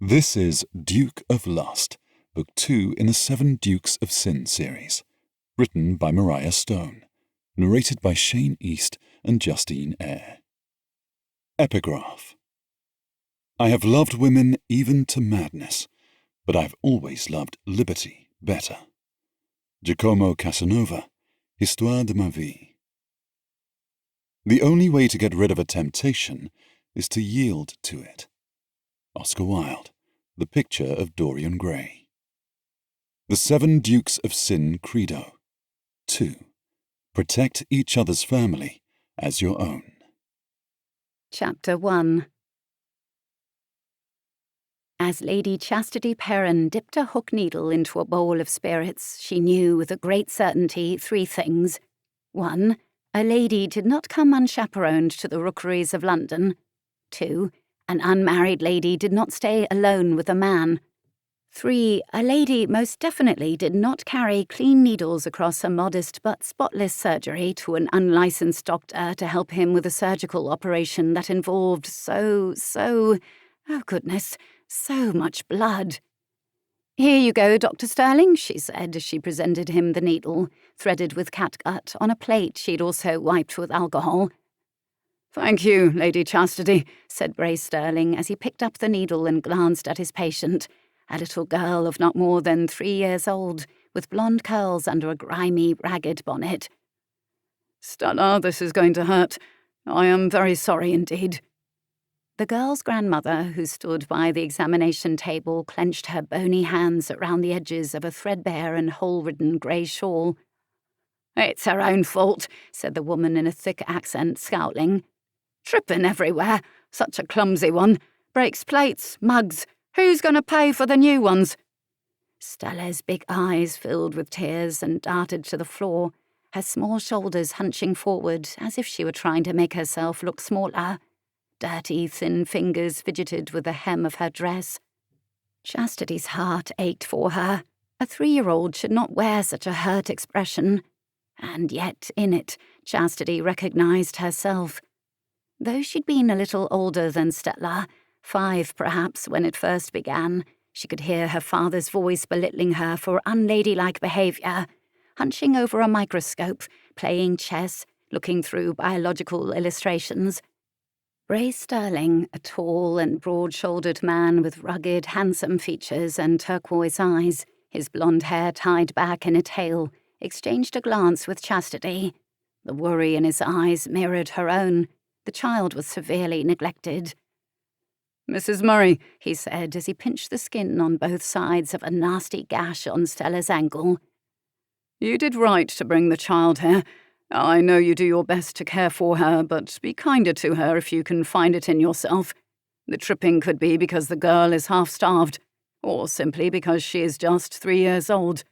This is Duke of Luhst, Book 2 in the Seven Dukes of Sin series, written by Mariah Stone, narrated by Shane East and Justine Eyre. Epigraph. I have loved women even to madness, but I've always loved liberty better. Giacomo Casanova, Histoire de ma vie. The only way to get rid of a temptation is to yield to it. Oscar Wilde, The Picture of Dorian Gray. The Seven Dukes of Sin Credo. 2. Protect each other's family as your own. Chapter 1. As Lady Chastity Perrin dipped a hook needle into a bowl of spirits, she knew with a great certainty 3 things. 1. A lady did not come unchaperoned to the rookeries of London. 2. An unmarried lady did not stay alone with a man. 3. A lady most definitely did not carry clean needles across a modest but spotless surgery to an unlicensed doctor to help him with a surgical operation that involved so much blood. "Here you go, Dr. Sterling," she said as she presented him the needle, threaded with catgut, on a plate she'd also wiped with alcohol. "Thank you, Lady Chastity," said Brace Sterling as he picked up the needle and glanced at his patient, a little girl of not more than 3 years old, with blonde curls under a grimy, ragged bonnet. "Stella, this is going to hurt. I am very sorry indeed." The girl's grandmother, who stood by the examination table, clenched her bony hands around the edges of a threadbare and hole-ridden grey shawl. "It's her own fault," said the woman in a thick accent, scowling. "Tripping everywhere. Such a clumsy one. Breaks plates, mugs. Who's going to pay for the new ones?" Stella's big eyes filled with tears and darted to the floor, her small shoulders hunching forward as if she were trying to make herself look smaller. Dirty, thin fingers fidgeted with the hem of her dress. Chastity's heart ached for her. A 3-year-old should not wear such a hurt expression. And yet, in it, Chastity recognized herself. Though she'd been a little older than Stella, 5 perhaps when it first began, she could hear her father's voice belittling her for unladylike behavior, hunching over a microscope, playing chess, looking through biological illustrations. Brace Sterling, a tall and broad-shouldered man with rugged, handsome features and turquoise eyes, his blonde hair tied back in a tail, exchanged a glance with Chastity. The worry in his eyes mirrored her own. The child was severely neglected. "Mrs. Murray," he said as he pinched the skin on both sides of a nasty gash on Stella's ankle. "You did right to bring the child here. I know you do your best to care for her, but be kinder to her if you can find it in yourself. The tripping could be because the girl is half-starved, or simply because she is just 3 years old."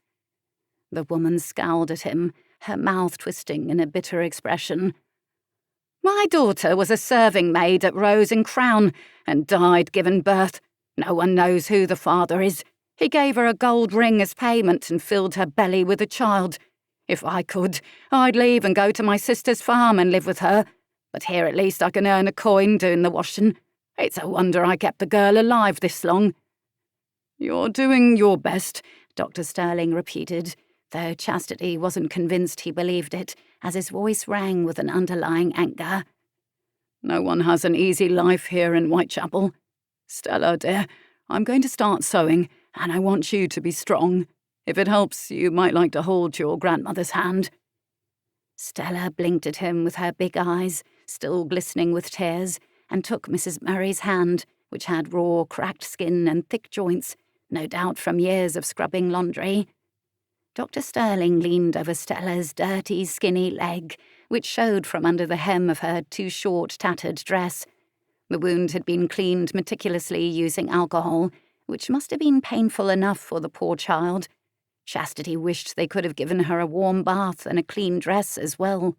The woman scowled at him, her mouth twisting in a bitter expression. "My daughter was a serving maid at Rose and Crown and died giving birth. No one knows who the father is. He gave her a gold ring as payment and filled her belly with a child. If I could, I'd leave and go to my sister's farm and live with her. But here at least I can earn a coin doing the washing. It's a wonder I kept the girl alive this long." "You're doing your best," Dr. Sterling repeated, though Chastity wasn't convinced he believed it, as his voice rang with an underlying anger. "No one has an easy life here in Whitechapel. Stella, dear, I'm going to start sewing, and I want you to be strong. If it helps, you might like to hold your grandmother's hand." Stella blinked at him with her big eyes, still glistening with tears, and took Mrs. Murray's hand, which had raw, cracked skin and thick joints, no doubt from years of scrubbing laundry. Dr. Sterling leaned over Stella's dirty, skinny leg, which showed from under the hem of her too short, tattered dress. The wound had been cleaned meticulously using alcohol, which must have been painful enough for the poor child. Chastity wished they could have given her a warm bath and a clean dress as well.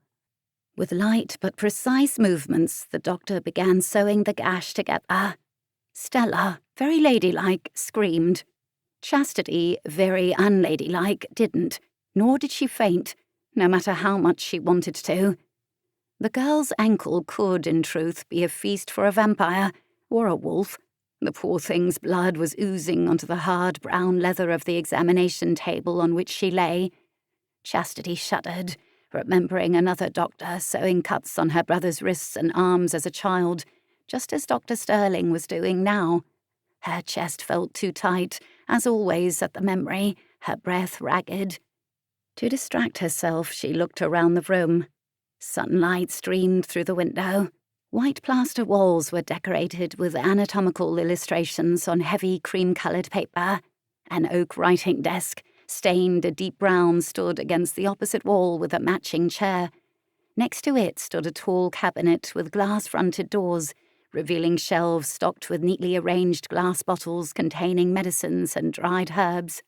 With light but precise movements, the doctor began sewing the gash together. Stella, very ladylike, screamed. Chastity, very unladylike, didn't, nor did she faint, no matter how much she wanted to. The girl's ankle could, in truth, be a feast for a vampire, or a wolf, The poor thing's blood was oozing onto the hard brown leather of the examination table on which she lay. Chastity shuddered, remembering another doctor sewing cuts on her brother's wrists and arms as a child, just as Dr. Sterling was doing now. Her chest felt too tight, as always at the memory, her breath ragged. To distract herself, she looked around the room. Sunlight streamed through the window. White plaster walls were decorated with anatomical illustrations on heavy cream-coloured paper. An oak writing desk, stained a deep brown, stood against the opposite wall with a matching chair. Next to it stood a tall cabinet with glass-fronted doors, revealing shelves stocked with neatly arranged glass bottles containing medicines and dried herbs.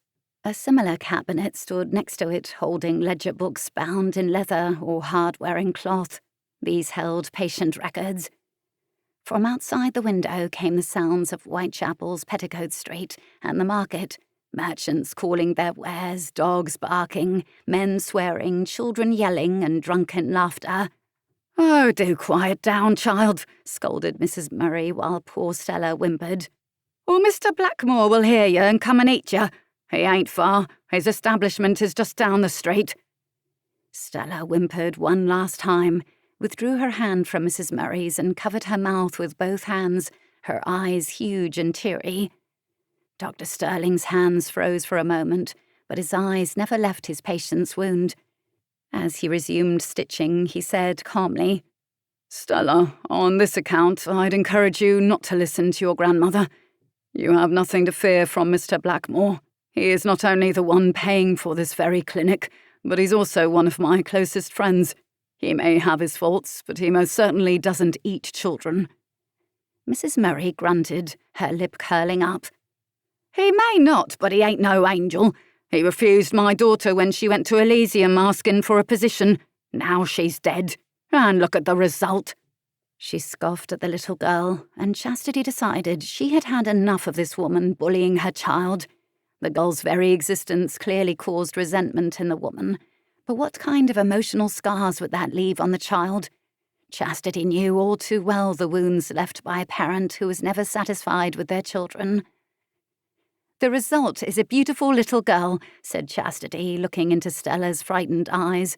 A similar cabinet stood next to it, holding ledger books bound in leather or hard-wearing cloth. These held patient records. From outside the window came the sounds of Whitechapel's Petticoat Street and the market, merchants calling their wares, dogs barking, men swearing, children yelling, and drunken laughter. "Oh, do quiet down, child," scolded Mrs. Murray while poor Stella whimpered. "Or Mr. Blackmore will hear you and come and eat you. He ain't far. His establishment is just down the street." Stella whimpered one last time, withdrew her hand from Mrs. Murray's and covered her mouth with both hands, her eyes huge and teary. Dr. Sterling's hands froze for a moment, but his eyes never left his patient's wound. As he resumed stitching, he said calmly, "Stella, on this account, I'd encourage you not to listen to your grandmother. You have nothing to fear from Mr. Blackmore. He is not only the one paying for this very clinic, but he's also one of my closest friends. He may have his faults, but he most certainly doesn't eat children." Mrs. Murray grunted, her lip curling up. "He may not, but he ain't no angel. He refused my daughter when she went to Elysium asking for a position. Now she's dead. And look at the result." She scoffed at the little girl, and Chastity decided she had had enough of this woman bullying her child. The girl's very existence clearly caused resentment in the woman. But what kind of emotional scars would that leave on the child? Chastity knew all too well the wounds left by a parent who was never satisfied with their children. "The result is a beautiful little girl," said Chastity, looking into Stella's frightened eyes,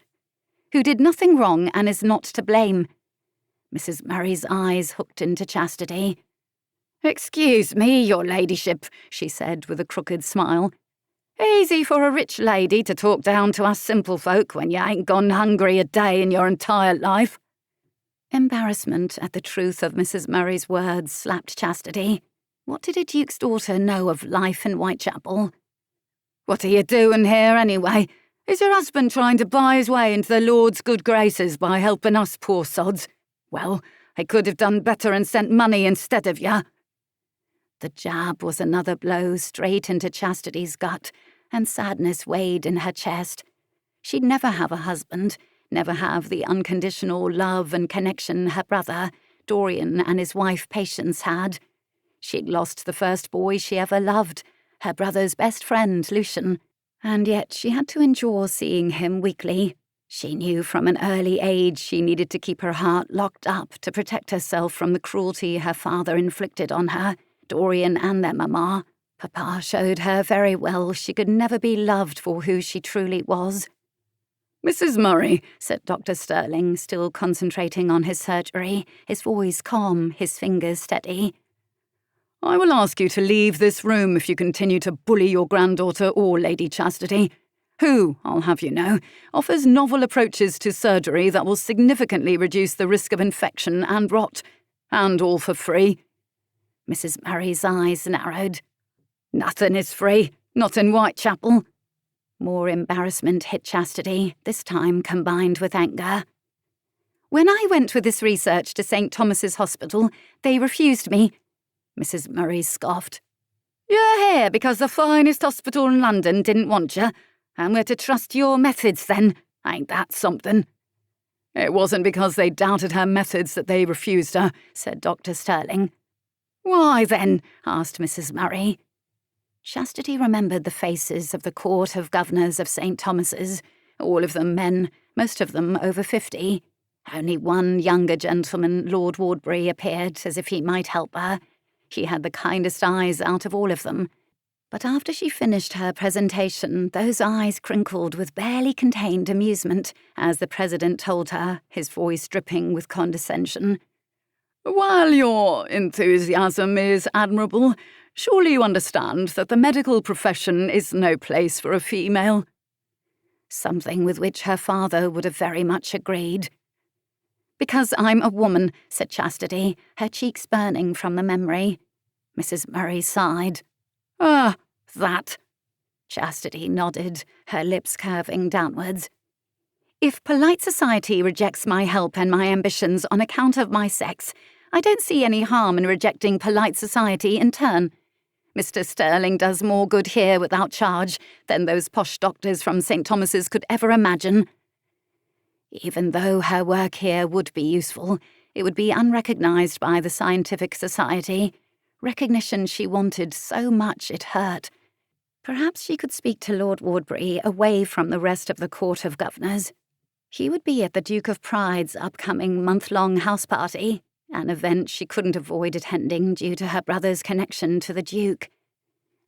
"who did nothing wrong and is not to blame." Mrs. Murray's eyes hooked into Chastity. "Excuse me, your ladyship," she said with a crooked smile. "Easy for a rich lady to talk down to us simple folk when you ain't gone hungry a day in your entire life." Embarrassment at the truth of Mrs. Murray's words slapped Chastity. What did a duke's daughter know of life in Whitechapel? "What are you doing here, anyway? Is your husband trying to buy his way into the Lord's good graces by helping us poor sods? Well, he could have done better and sent money instead of you." The jab was another blow straight into Chastity's gut, and sadness weighed in her chest. She'd never have a husband, never have the unconditional love and connection her brother, Dorian, and his wife Patience had. She'd lost the first boy she ever loved, her brother's best friend, Lucien, and yet she had to endure seeing him weekly. She knew from an early age she needed to keep her heart locked up to protect herself from the cruelty her father inflicted on her, Dorian and their mamma. Papa showed her very well she could never be loved for who she truly was. "Mrs. Murray," said Dr. Sterling, still concentrating on his surgery, his voice calm, his fingers steady. "I will ask you to leave this room if you continue to bully your granddaughter or Lady Chastity, who, I'll have you know, offers novel approaches to surgery that will significantly reduce the risk of infection and rot, and all for free." Mrs. Murray's eyes narrowed. "Nothing is free, not in Whitechapel." More embarrassment hit Chastity, this time combined with anger. "When I went with this research to St. Thomas's Hospital, they refused me," Mrs. Murray scoffed. "You're here because the finest hospital in London didn't want you, and we're to trust your methods then. Ain't that something?" "It wasn't because they doubted her methods that they refused her," said Dr. Sterling. "Why then?" asked Mrs. Murray. Chastity remembered the faces of the Court of Governors of St. Thomas's, all of them men, most of them over 50. Only one younger gentleman, Lord Wardbury, appeared as if he might help her. He had the kindest eyes out of all of them. But after she finished her presentation, those eyes crinkled with barely contained amusement as the president told her, his voice dripping with condescension. "While your enthusiasm is admirable, surely you understand that the medical profession is no place for a female." Something with which her father would have very much agreed. "Because I'm a woman," said Chastity, her cheeks burning from the memory. Mrs. Murray sighed. "Ah, that." Chastity nodded, her lips curving downwards. "If polite society rejects my help and my ambitions on account of my sex, I don't see any harm in rejecting polite society in turn. Mr. Sterling does more good here without charge than those posh doctors from St. Thomas's could ever imagine." Even though her work here would be useful, it would be unrecognised by the scientific society. Recognition she wanted so much it hurt. Perhaps she could speak to Lord Wardbury away from the rest of the Court of Governors. He would be at the Duke of Pride's upcoming month-long house party, an event she couldn't avoid attending due to her brother's connection to the Duke.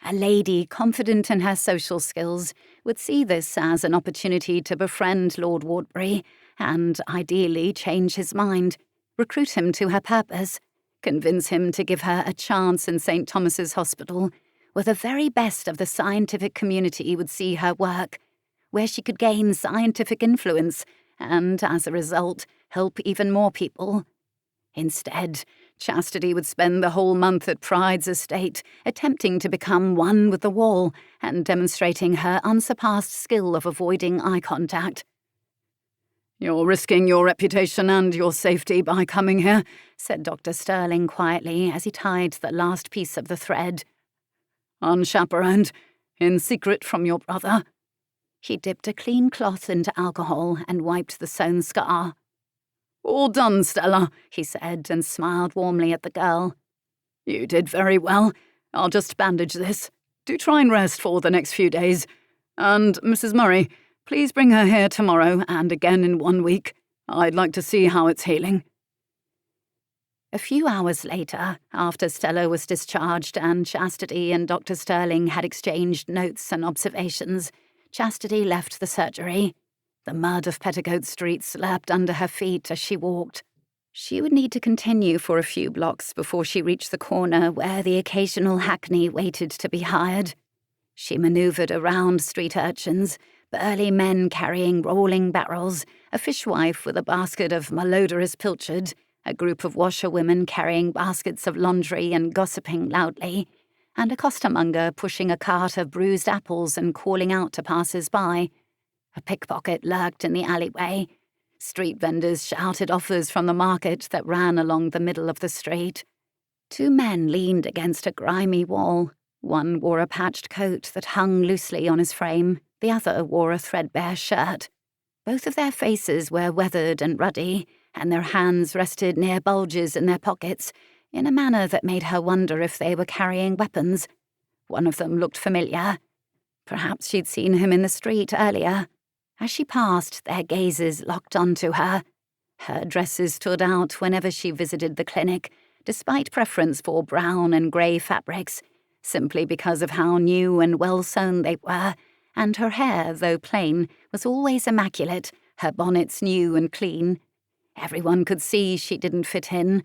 A lady confident in her social skills would see this as an opportunity to befriend Lord Wardbury and, ideally, change his mind, recruit him to her purpose, convince him to give her a chance in St. Thomas's Hospital, where the very best of the scientific community would see her work, where she could gain scientific influence and, as a result, help even more people. Instead, Chastity would spend the whole month at Pride's estate, attempting to become one with the wall and demonstrating her unsurpassed skill of avoiding eye contact. "You're risking your reputation and your safety by coming here," said Dr. Sterling quietly as he tied the last piece of the thread. "Unchaperoned, in secret from your brother." He dipped a clean cloth into alcohol and wiped the sewn scar. "All done, Stella," he said, and smiled warmly at the girl. "You did very well. I'll just bandage this. Do try and rest for the next few days. And, Mrs. Murray, please bring her here tomorrow and again in 1 week. I'd like to see how it's healing." A few hours later, after Stella was discharged and Chastity and Dr. Sterling had exchanged notes and observations, Chastity left the surgery. The mud of Petticoat Street slurped under her feet as she walked. She would need to continue for a few blocks before she reached the corner where the occasional hackney waited to be hired. She manoeuvred around street urchins, burly men carrying rolling barrels, a fishwife with a basket of malodorous pilchard, a group of washerwomen carrying baskets of laundry and gossiping loudly, and a costermonger pushing a cart of bruised apples and calling out to passers-by. A pickpocket lurked in the alleyway. Street vendors shouted offers from the market that ran along the middle of the street. 2 men leaned against a grimy wall. One wore a patched coat that hung loosely on his frame. The other wore a threadbare shirt. Both of their faces were weathered and ruddy, and their hands rested near bulges in their pockets, in a manner that made her wonder if they were carrying weapons. One of them looked familiar. Perhaps she'd seen him in the street earlier. As she passed, their gazes locked onto her. Her dresses stood out whenever she visited the clinic, despite preference for brown and grey fabrics, simply because of how new and well-sewn they were, and her hair, though plain, was always immaculate, her bonnets new and clean. Everyone could see she didn't fit in.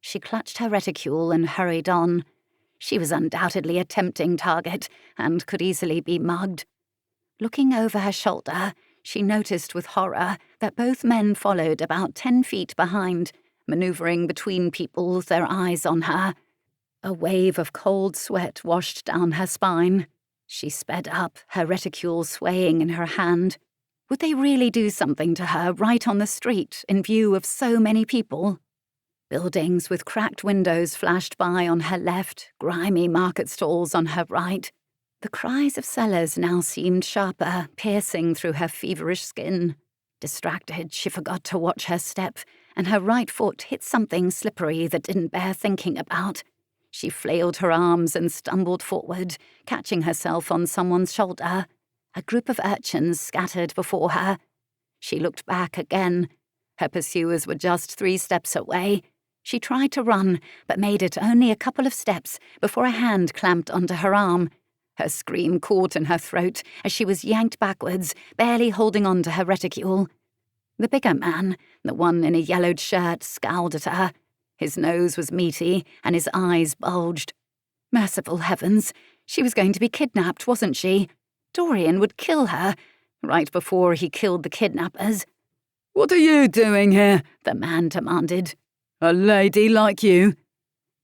She clutched her reticule and hurried on. She was undoubtedly a tempting target, and could easily be mugged. Looking over her shoulder, she noticed with horror that both men followed about 10 feet behind, manoeuvring between people, their eyes on her. A wave of cold sweat washed down her spine. She sped up, her reticule swaying in her hand. Would they really do something to her right on the street in view of so many people? Buildings with cracked windows flashed by on her left, grimy market stalls on her right. The cries of sellers now seemed sharper, piercing through her feverish skin. Distracted, she forgot to watch her step, and her right foot hit something slippery that didn't bear thinking about. She flailed her arms and stumbled forward, catching herself on someone's shoulder. A group of urchins scattered before her. She looked back again. Her pursuers were just 3 steps away. She tried to run, but made it only a couple of steps before a hand clamped onto her arm. Her scream caught in her throat as she was yanked backwards, barely holding on to her reticule. The bigger man, the one in a yellowed shirt, scowled at her. His nose was meaty and his eyes bulged. Merciful heavens, she was going to be kidnapped, wasn't she? Dorian would kill her, right before he killed the kidnappers. "What are you doing here?" the man demanded. "A lady like you?"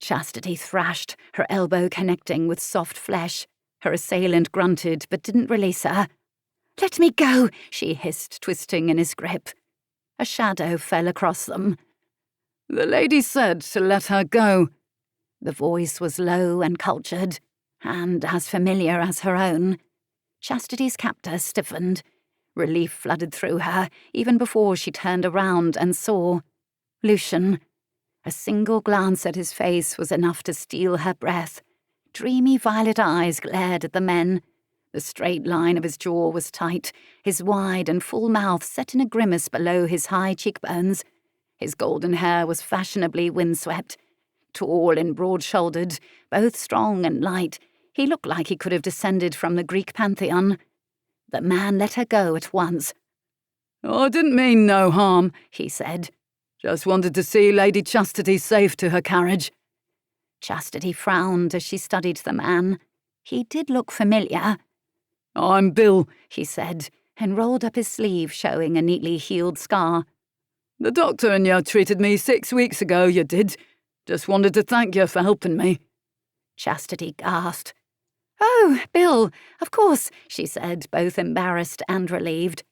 Chastity thrashed, her elbow connecting with soft flesh. Her assailant grunted but didn't release her. "Let me go," she hissed, twisting in his grip. A shadow fell across them. "The lady said to let her go." The voice was low and cultured, and as familiar as her own. Chastity's captor stiffened. Relief flooded through her, even before she turned around and saw Lucien. A single glance at his face was enough to steal her breath. Dreamy violet eyes glared at the men. The straight line of his jaw was tight, his wide and full mouth set in a grimace below his high cheekbones. His golden hair was fashionably windswept. Tall and broad-shouldered, both strong and light, he looked like he could have descended from the Greek pantheon. The man let her go at once. "I didn't mean no harm," he said. "Just wanted to see Lady Chastity safe to her carriage." Chastity frowned as she studied the man. He did look familiar. "I'm Bill," he said, and rolled up his sleeve, showing a neatly healed scar. "The doctor and you treated me 6 weeks ago, you did. Just wanted to thank you for helping me." Chastity gasped. "Oh, Bill, of course," she said, both embarrassed and relieved.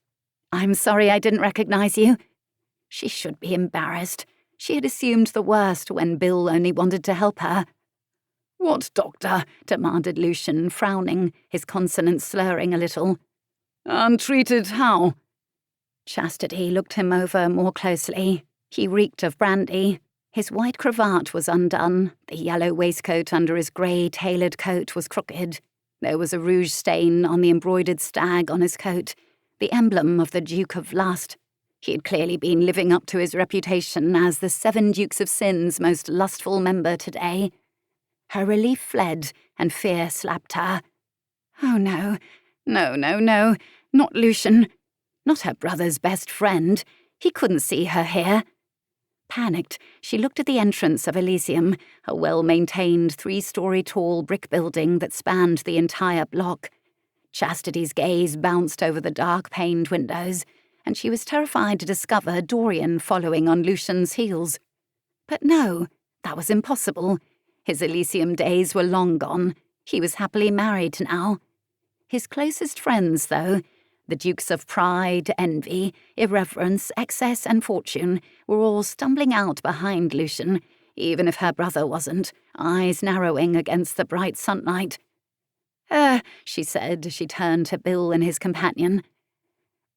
"I'm sorry I didn't recognize you." She should be embarrassed. She had assumed the worst when Bill only wanted to help her. "What doctor?" demanded Lucien, frowning, his consonants slurring a little. "And treated how?" Chastity looked him over more closely. He reeked of brandy. His white cravat was undone. The yellow waistcoat under his grey tailored coat was crooked. There was a rouge stain on the embroidered stag on his coat, the emblem of the Duke of Lust. He had clearly been living up to his reputation as the 7 Dukes of Sin's most lustful member today. Her relief fled, and fear slapped her. Oh no, no, not Lucien. Not her brother's best friend. He couldn't see her here. Panicked, she looked at the entrance of Elysium, a well-maintained 3-story tall brick building that spanned the entire block. Chastity's gaze bounced over the dark-paned windows, and she was terrified to discover Dorian following on Lucien's heels. But no, that was impossible. His Elysium days were long gone. He was happily married now. His closest friends, though, the Dukes of Pride, Envy, Irreverence, Excess, and Fortune, were all stumbling out behind Lucien, even if her brother wasn't, eyes narrowing against the bright sunlight. She said as she turned to Bill and his companion.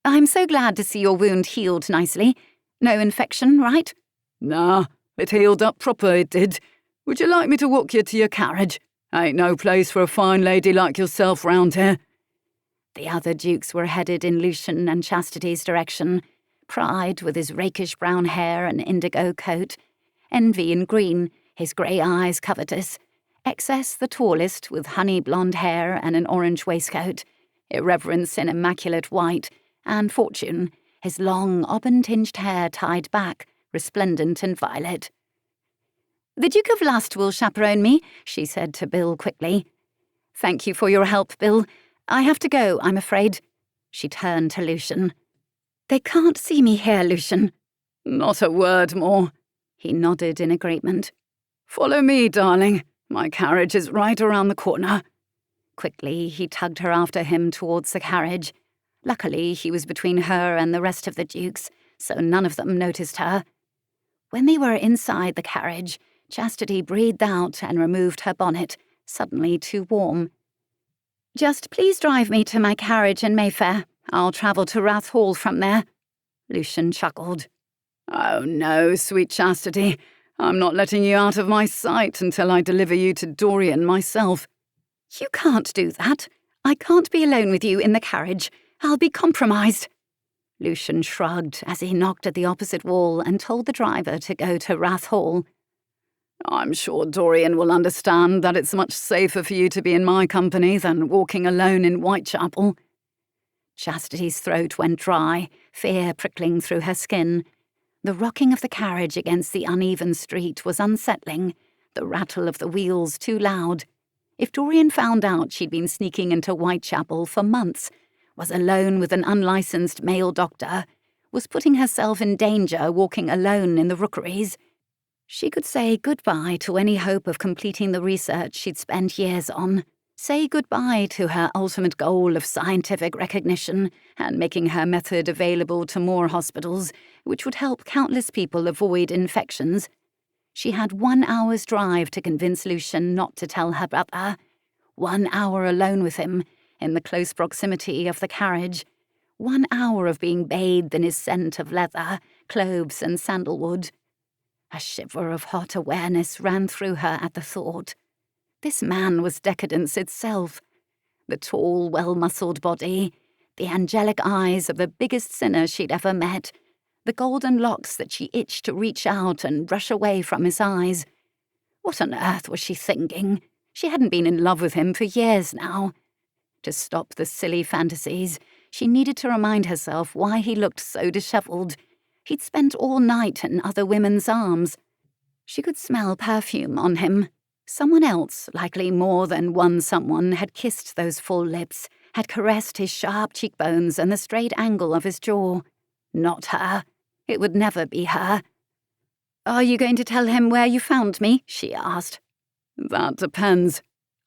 "I'm so glad to see your wound healed nicely. No infection, right?" "Nah, it healed up proper, it did. Would you like me to walk you to your carriage? Ain't no place for a fine lady like yourself round here." The other dukes were headed in Lucien and Chastity's direction. Pride, with his rakish brown hair and indigo coat. Envy in green, his grey eyes covetous. Excess, the tallest, with honey blonde hair and an orange waistcoat. Irreverence in immaculate white. And Fortune, his long, auburn-tinged hair tied back, resplendent in violet. "The Duke of Lust will chaperone me," she said to Bill quickly. "Thank you for your help, Bill. I have to go, I'm afraid." She turned to Lucien. "They can't see me here, Lucien." "Not a word more." He nodded in agreement. "Follow me, darling. My carriage is right around the corner." Quickly, he tugged her after him towards the carriage. Luckily, he was between her and the rest of the dukes, so none of them noticed her. When they were inside the carriage, Chastity breathed out and removed her bonnet, suddenly too warm. "Just please drive me to my carriage in Mayfair. I'll travel to Rath Hall from there." Lucien chuckled. "Oh no, sweet Chastity. I'm not letting you out of my sight until I deliver you to Dorian myself." "You can't do that. I can't be alone with you in the carriage. I'll be compromised." Lucien shrugged as he knocked at the opposite wall and told the driver to go to Rath Hall. I'm sure Dorian will understand that it's much safer for you to be in my company than walking alone in Whitechapel. Chastity's throat went dry, fear prickling through her skin. The rocking of the carriage against the uneven street was unsettling, the rattle of the wheels too loud. If Dorian found out she'd been sneaking into Whitechapel for months, was alone with an unlicensed male doctor, was putting herself in danger walking alone in the rookeries, she could say goodbye to any hope of completing the research she'd spent years on, say goodbye to her ultimate goal of scientific recognition and making her method available to more hospitals, which would help countless people avoid infections. She had 1 hour's drive to convince Lucien not to tell her brother. 1 hour alone with him, in the close proximity of the carriage. 1 hour of being bathed in his scent of leather, cloves and sandalwood. A shiver of hot awareness ran through her at the thought. This man was decadence itself. The tall, well-muscled body, the angelic eyes of the biggest sinner she'd ever met, the golden locks that she itched to reach out and brush away from his eyes. What on earth was she thinking? She hadn't been in love with him for years now. To stop the silly fantasies, she needed to remind herself why he looked so dishevelled. He'd spent all night in other women's arms. She could smell perfume on him. Someone else, likely more than one someone, had kissed those full lips, had caressed his sharp cheekbones and the straight angle of his jaw. Not her. It would never be her. "Are you going to tell him where you found me?" she asked. That depends.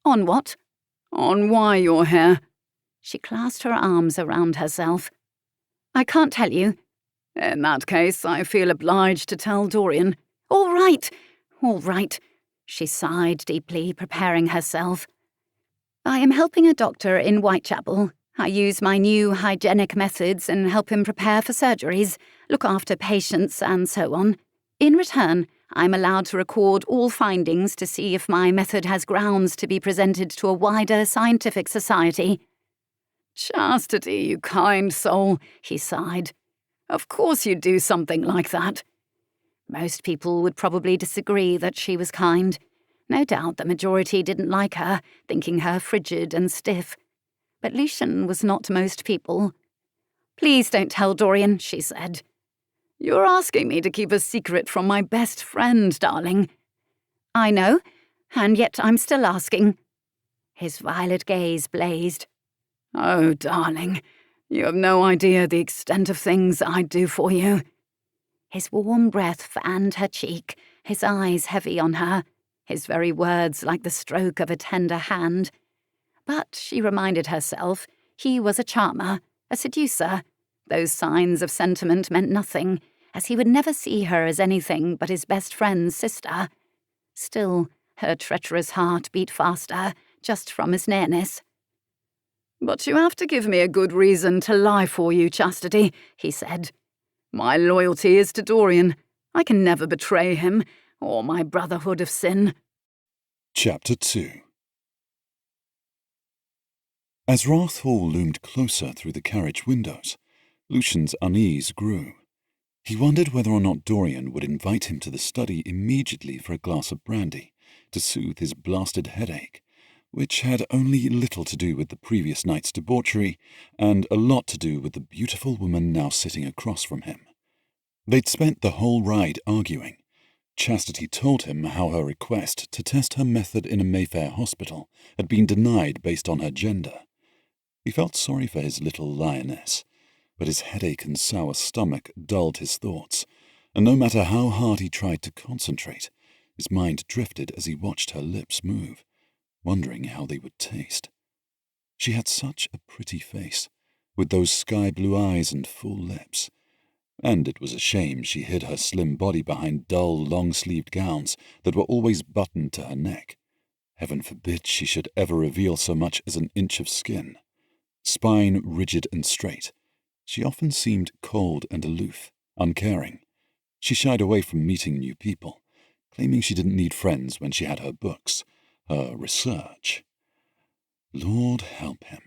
On what? On why you're here. She clasped her arms around herself. "I can't tell you." In that case, I feel obliged to tell Dorian. All right, she sighed deeply, preparing herself. "I am helping a doctor in Whitechapel. I use my new hygienic methods and help him prepare for surgeries, look after patients, and so on. In return, I'm allowed to record all findings to see if my method has grounds to be presented to a wider scientific society." "Chastity, you kind soul," he sighed. "Of course you'd do something like that." Most people would probably disagree that she was kind. No doubt the majority didn't like her, thinking her frigid and stiff. But Lucien was not most people. "Please don't tell Dorian," she said. "You're asking me to keep a secret from my best friend, darling." "I know, and yet I'm still asking." His violet gaze blazed. "Oh, darling, you have no idea the extent of things I'd do for you." His warm breath fanned her cheek, his eyes heavy on her, his very words like the stroke of a tender hand. But, she reminded herself, he was a charmer, a seducer. Those signs of sentiment meant nothing, as he would never see her as anything but his best friend's sister. Still, her treacherous heart beat faster, just from his nearness. "But you have to give me a good reason to lie for you, Chastity," he said. "My loyalty is to Dorian. I can never betray him, or my brotherhood of sin." Chapter 2. As Rath Hall loomed closer through the carriage windows, Lucien's unease grew. He wondered whether or not Dorian would invite him to the study immediately for a glass of brandy to soothe his blasted headache, which had only little to do with the previous night's debauchery and a lot to do with the beautiful woman now sitting across from him. They'd spent the whole ride arguing. Chastity told him how her request to test her method in a Mayfair hospital had been denied based on her gender. He felt sorry for his little lioness, but his headache and sour stomach dulled his thoughts, and no matter how hard he tried to concentrate, his mind drifted as he watched her lips move, wondering how they would taste. She had such a pretty face, with those sky-blue eyes and full lips, and it was a shame she hid her slim body behind dull, long-sleeved gowns that were always buttoned to her neck. Heaven forbid she should ever reveal so much as an inch of skin. Spine rigid and straight, she often seemed cold and aloof, uncaring. She shied away from meeting new people, claiming she didn't need friends when she had her books, her research. Lord help him.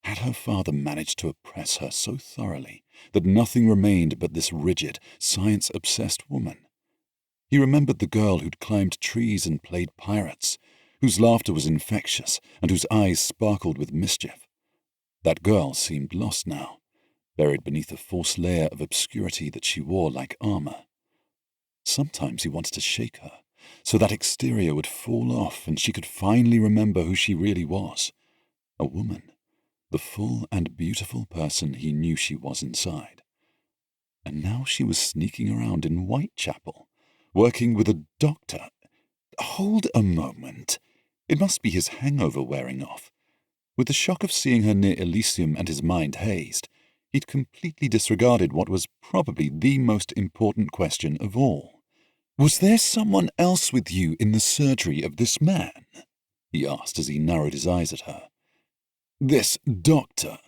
Had her father managed to oppress her so thoroughly that nothing remained but this rigid, science-obsessed woman? He remembered the girl who'd climbed trees and played pirates, whose laughter was infectious and whose eyes sparkled with mischief. That girl seemed lost now, buried beneath a false layer of obscurity that she wore like armor. Sometimes he wanted to shake her, so that exterior would fall off and she could finally remember who she really was. A woman, the full and beautiful person he knew she was inside. And now she was sneaking around in Whitechapel, working with a doctor. Hold a moment. It must be his hangover wearing off. With the shock of seeing her near Elysium and his mind hazed, he'd completely disregarded what was probably the most important question of all. "Was there someone else with you in the surgery of this man?" he asked as he narrowed his eyes at her. "This doctor."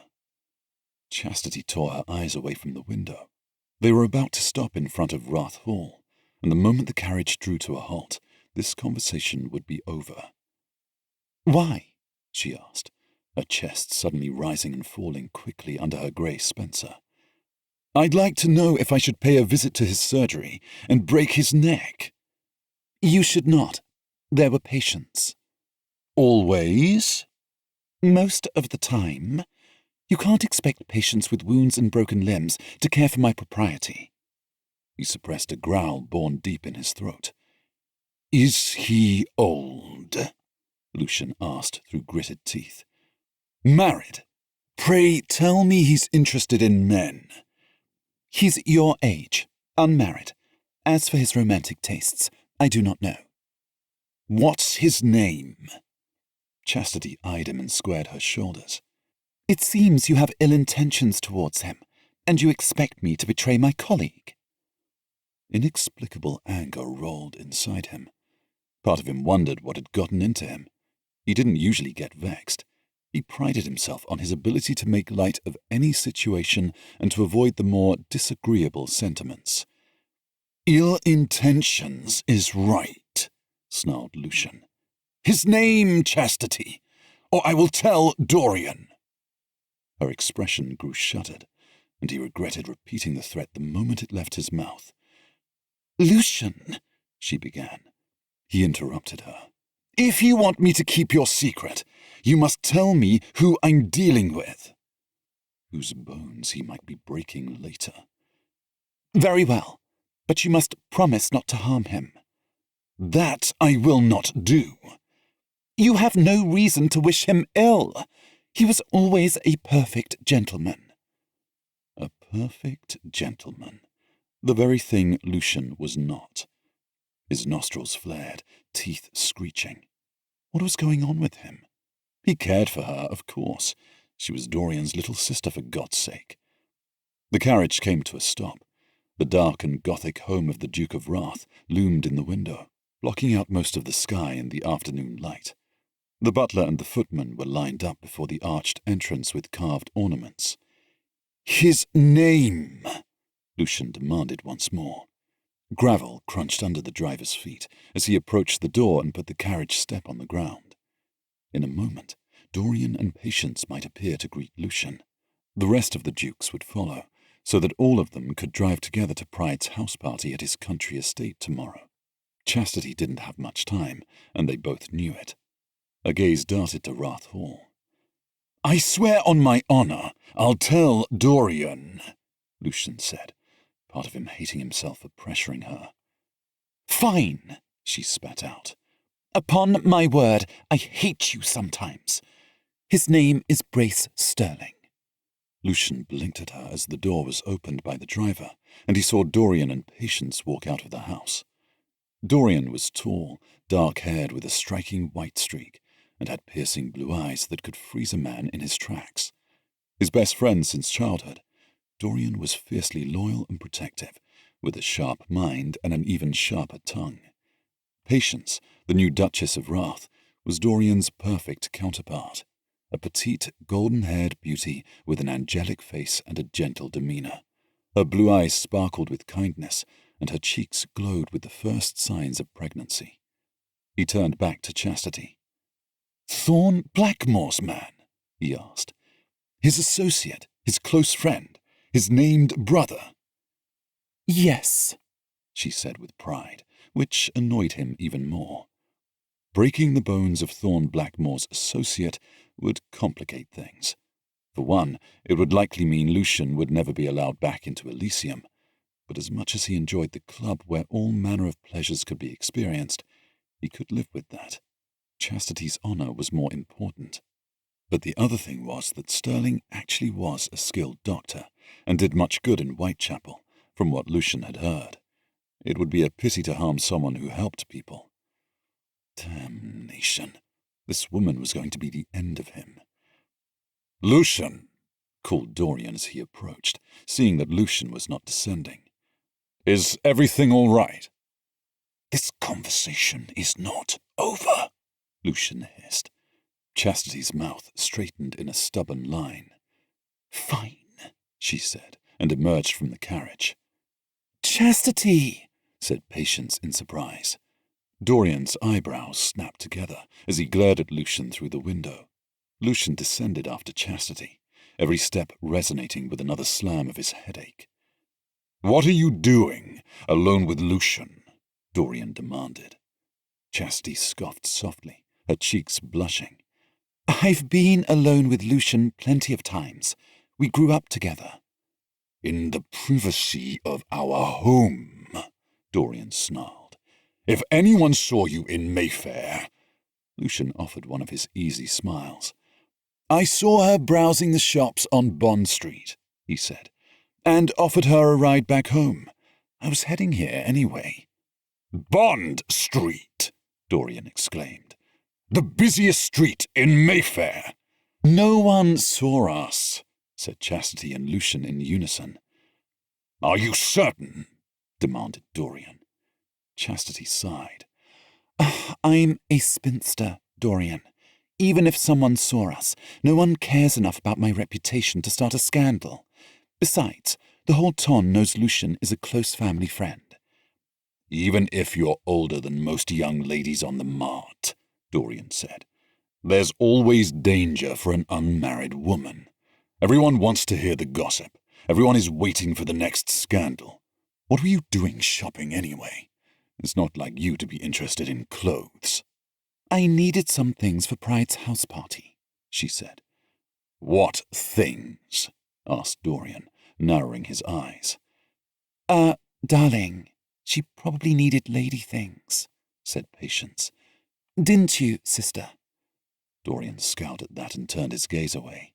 Chastity tore her eyes away from the window. They were about to stop in front of Rath Hall, and the moment the carriage drew to a halt, this conversation would be over. "Why?" she asked, her chest suddenly rising and falling quickly under her grey spencer. "I'd like to know if I should pay a visit to his surgery and break his neck." "You should not. There were patients." "Always?" "Most of the time. You can't expect patients with wounds and broken limbs to care for my propriety." He suppressed a growl born deep in his throat. "Is he old?" Lucien asked through gritted teeth. "Married? Pray tell me he's interested in men." "He's your age, unmarried. As for his romantic tastes, I do not know." "What's his name?" Chastity eyed him and squared her shoulders. "It seems you have ill intentions towards him, and you expect me to betray my colleague." Inexplicable anger rolled inside him. Part of him wondered what had gotten into him. He didn't usually get vexed. He prided himself on his ability to make light of any situation and to avoid the more disagreeable sentiments. "Ill intentions is right," snarled Lucien. "His name, Chastity, or I will tell Dorian." Her expression grew shuttered, and he regretted repeating the threat the moment it left his mouth. "Lucien," she began. He interrupted her. "If you want me to keep your secret, you must tell me who I'm dealing with." Whose bones he might be breaking later. "Very well, but you must promise not to harm him." "That I will not do." "You have no reason to wish him ill. He was always a perfect gentleman." A perfect gentleman. The very thing Lucien was not. His nostrils flared, teeth screeching. What was going on with him? He cared for her, of course. She was Dorian's little sister, for God's sake. The carriage came to a stop. The dark and Gothic home of the Duke of Rath loomed in the window, blocking out most of the sky in the afternoon light. The butler and the footman were lined up before the arched entrance with carved ornaments. "His name," Lucien demanded once more. Gravel crunched under the driver's feet as he approached the door and put the carriage step on the ground. In a moment, Dorian and Patience might appear to greet Lucien. The rest of the dukes would follow, so that all of them could drive together to Pride's house party at his country estate tomorrow. Chastity didn't have much time, and they both knew it. A gaze darted to Rath Hall. "I swear on my honor, I'll tell Dorian," Lucien said, part of him hating himself for pressuring her. "Fine," she spat out. "Upon my word, I hate you sometimes. His name is Brace Sterling." Lucien blinked at her as the door was opened by the driver, and he saw Dorian and Patience walk out of the house. Dorian was tall, dark-haired with a striking white streak, and had piercing blue eyes that could freeze a man in his tracks. His best friend since childhood, Dorian was fiercely loyal and protective, with a sharp mind and an even sharper tongue. Patience, the new Duchess of Rath, was Dorian's perfect counterpart, a petite, golden-haired beauty with an angelic face and a gentle demeanor. Her blue eyes sparkled with kindness, and her cheeks glowed with the first signs of pregnancy. He turned back to Chastity. "Thorne Blackmore's man?" he asked. "His associate, his close friend, his named brother?" "Yes," she said with pride, which annoyed him even more. Breaking the bones of Thorne Blackmore's associate would complicate things. For one, it would likely mean Lucien would never be allowed back into Elysium, but as much as he enjoyed the club where all manner of pleasures could be experienced, he could live with that. Chastity's honor was more important. But the other thing was that Sterling actually was a skilled doctor and did much good in Whitechapel, from what Lucien had heard. It would be a pity to harm someone who helped people. Damnation. This woman was going to be the end of him. "Lucien," called Dorian as he approached, seeing that Lucien was not descending. "Is everything all right?" "This conversation is not over," Lucien hissed. Chastity's mouth straightened in a stubborn line. "Fine," she said, and emerged from the carriage. "Chastity," said Patience in surprise. Dorian's eyebrows snapped together as he glared at Lucien through the window. Lucien descended after Chastity, every step resonating with another slam of his headache. "What are you doing, alone with Lucien?" Dorian demanded. Chastity scoffed softly, her cheeks blushing. "I've been alone with Lucien plenty of times. We grew up together." "In the privacy of our home," Dorian snarled. "If anyone saw you in Mayfair—" Lucien offered one of his easy smiles. "I saw her browsing the shops on Bond Street," he said, "and offered her a ride back home. I was heading here anyway." "Bond Street!" Dorian exclaimed. "The busiest street in Mayfair!" "No one saw us," said Chastity and Lucien in unison. "Are you certain?" demanded Dorian. Chastity sighed. "I'm a spinster, Dorian. Even if someone saw us, no one cares enough about my reputation to start a scandal. Besides, the whole ton knows Lucien is a close family friend." "Even if you're older than most young ladies on the mart," Dorian said, "there's always danger for an unmarried woman. Everyone wants to hear the gossip. Everyone is waiting for the next scandal. What were you doing shopping anyway? It's not like you to be interested in clothes." "I needed some things for Pride's house party," she said. "What things?" asked Dorian, narrowing his eyes. Darling, she probably needed lady things," said Patience. "Didn't you, sister?" Dorian scowled at that and turned his gaze away.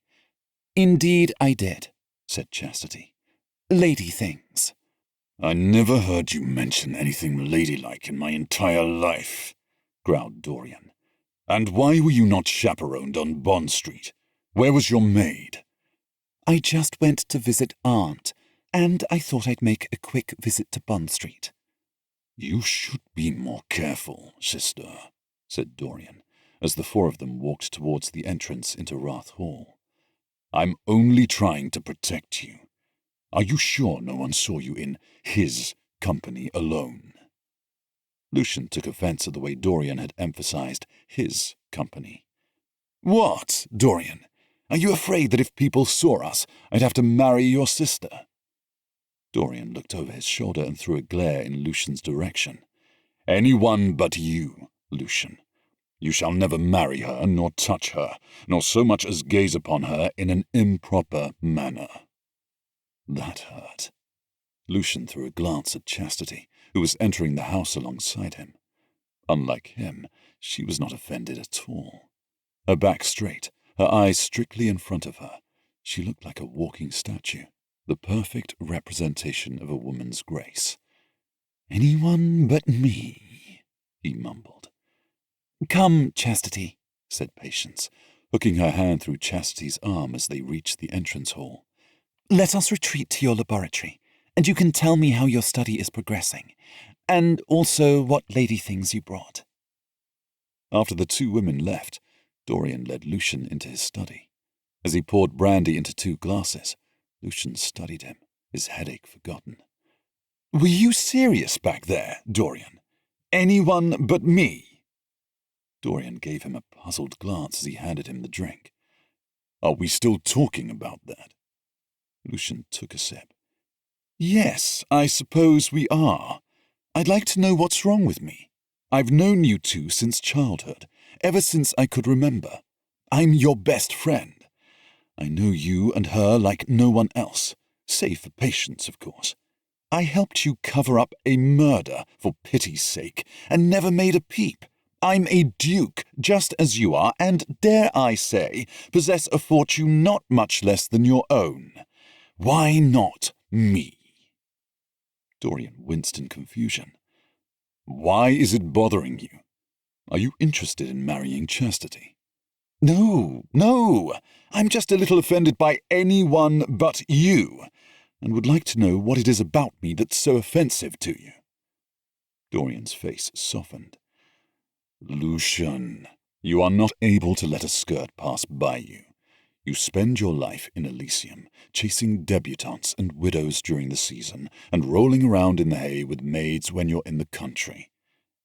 "Indeed I did," said Chastity. "Lady things." "I never heard you mention anything ladylike in my entire life," growled Dorian. "And why were you not chaperoned on Bond Street? Where was your maid?" "I just went to visit Aunt, and I thought I'd make a quick visit to Bond Street." "You should be more careful, sister," said Dorian, as the four of them walked towards the entrance into Rath Hall. "I'm only trying to protect you. Are you sure no one saw you in his company alone?" Lucien took offense at the way Dorian had emphasized his company. "What, Dorian? Are you afraid that if people saw us, I'd have to marry your sister?" Dorian looked over his shoulder and threw a glare in Lucien's direction. "Anyone but you, Lucien. You shall never marry her, nor touch her, nor so much as gaze upon her in an improper manner." That hurt. Lucien threw a glance at Chastity, who was entering the house alongside him. Unlike him, she was not offended at all. Her back straight, her eyes strictly in front of her, she looked like a walking statue, the perfect representation of a woman's grace. "Anyone but me," he mumbled. "Come, Chastity," said Patience, hooking her hand through Chastity's arm as they reached the entrance hall. "Let us retreat to your laboratory, and you can tell me how your study is progressing, and also what lady things you brought." After the two women left, Dorian led Lucien into his study. As he poured brandy into 2 glasses, Lucien studied him, his headache forgotten. "Were you serious back there, Dorian? Anyone but me?" Dorian gave him a puzzled glance as he handed him the drink. "Are we still talking about that?" Lucien took a sip. "Yes, I suppose we are. I'd like to know what's wrong with me. I've known you two since childhood, ever since I could remember. I'm your best friend. I know you and her like no one else, save for Patience, of course. I helped you cover up a murder, for pity's sake, and never made a peep. I'm a duke, just as you are, and, dare I say, possess a fortune not much less than your own. Why not me? Dorian winced in confusion. Why is it bothering you? Are you interested in marrying Chastity? No, I'm just a little offended by anyone but you, and would like to know what it is about me that's so offensive to you. Dorian's face softened. Lucien, you are not able to let a skirt pass by you. You spend your life in Elysium, chasing debutantes and widows during the season, and rolling around in the hay with maids when you're in the country.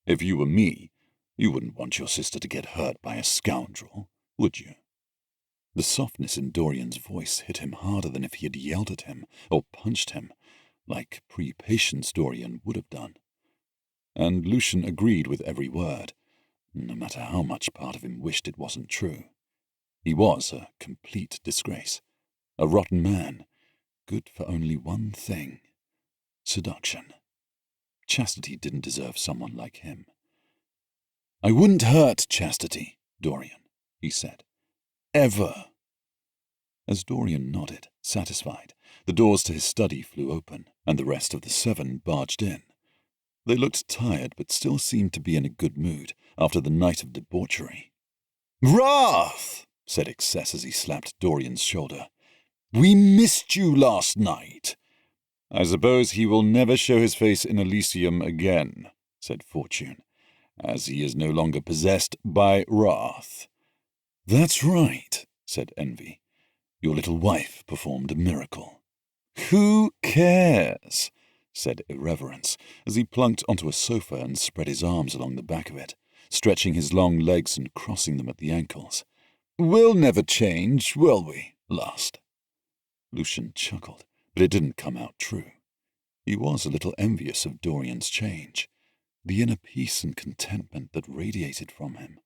If you were me, you wouldn't want your sister to get hurt by a scoundrel, would you? The softness in Dorian's voice hit him harder than if he had yelled at him or punched him, like pre-Patience Dorian would have done. And Lucien agreed with every word, no matter how much part of him wished it wasn't true. He was a complete disgrace, a rotten man, good for only one thing: seduction. Chastity didn't deserve someone like him. I wouldn't hurt Chastity, Dorian, he said. Ever. As Dorian nodded, satisfied, the doors to his study flew open, and the rest of the 7 barged in. They looked tired, but still seemed to be in a good mood after the night of debauchery. Wrath, said Excess as he slapped Dorian's shoulder. We missed you last night. I suppose he will never show his face in Elysium again, said Fortune, as he is no longer possessed by wrath. That's right, said Envy. Your little wife performed a miracle. Who cares? Said Irreverence, as he plunked onto a sofa and spread his arms along the back of it, stretching his long legs and crossing them at the ankles. We'll never change, will we, Luhst? Lucien chuckled, but it didn't come out true. He was a little envious of Dorian's change, the inner peace and contentment that radiated from him.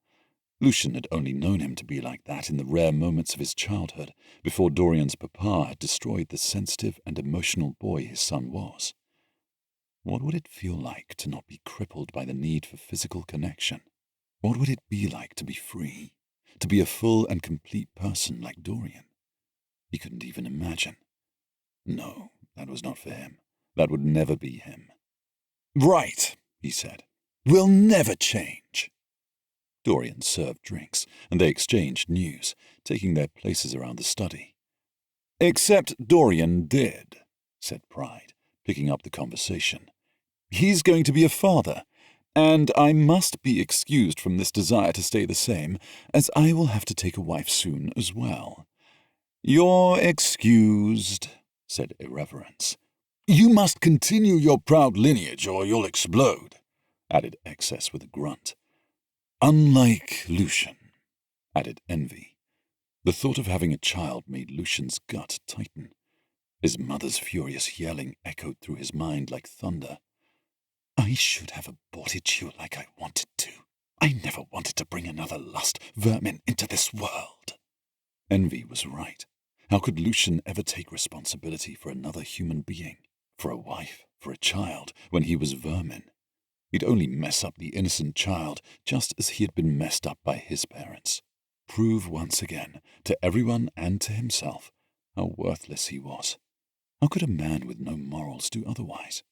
Lucien had only known him to be like that in the rare moments of his childhood, before Dorian's papa had destroyed the sensitive and emotional boy his son was. What would it feel like to not be crippled by the need for physical connection? What would it be like to be free, to be a full and complete person like Dorian? He couldn't even imagine. No, that was not for him. That would never be him. Right, he said. We'll never change. Dorian served drinks, and they exchanged news, taking their places around the study. Except Dorian did, said Pride, picking up the conversation. He's going to be a father, and I must be excused from this desire to stay the same, as I will have to take a wife soon as well. You're excused, said Irreverence. You must continue your proud lineage, or you'll explode, added Excess with a grunt. Unlike Lucien, added Envy. The thought of having a child made Lucien's gut tighten. His mother's furious yelling echoed through his mind like thunder. I should have aborted you like I wanted to. I never wanted to bring another lust vermin into this world. Envy was right. How could Lucien ever take responsibility for another human being, for a wife, for a child, when he was vermin? He'd only mess up the innocent child just as he had been messed up by his parents. Prove once again, to everyone and to himself, how worthless he was. How could a man with no morals do otherwise?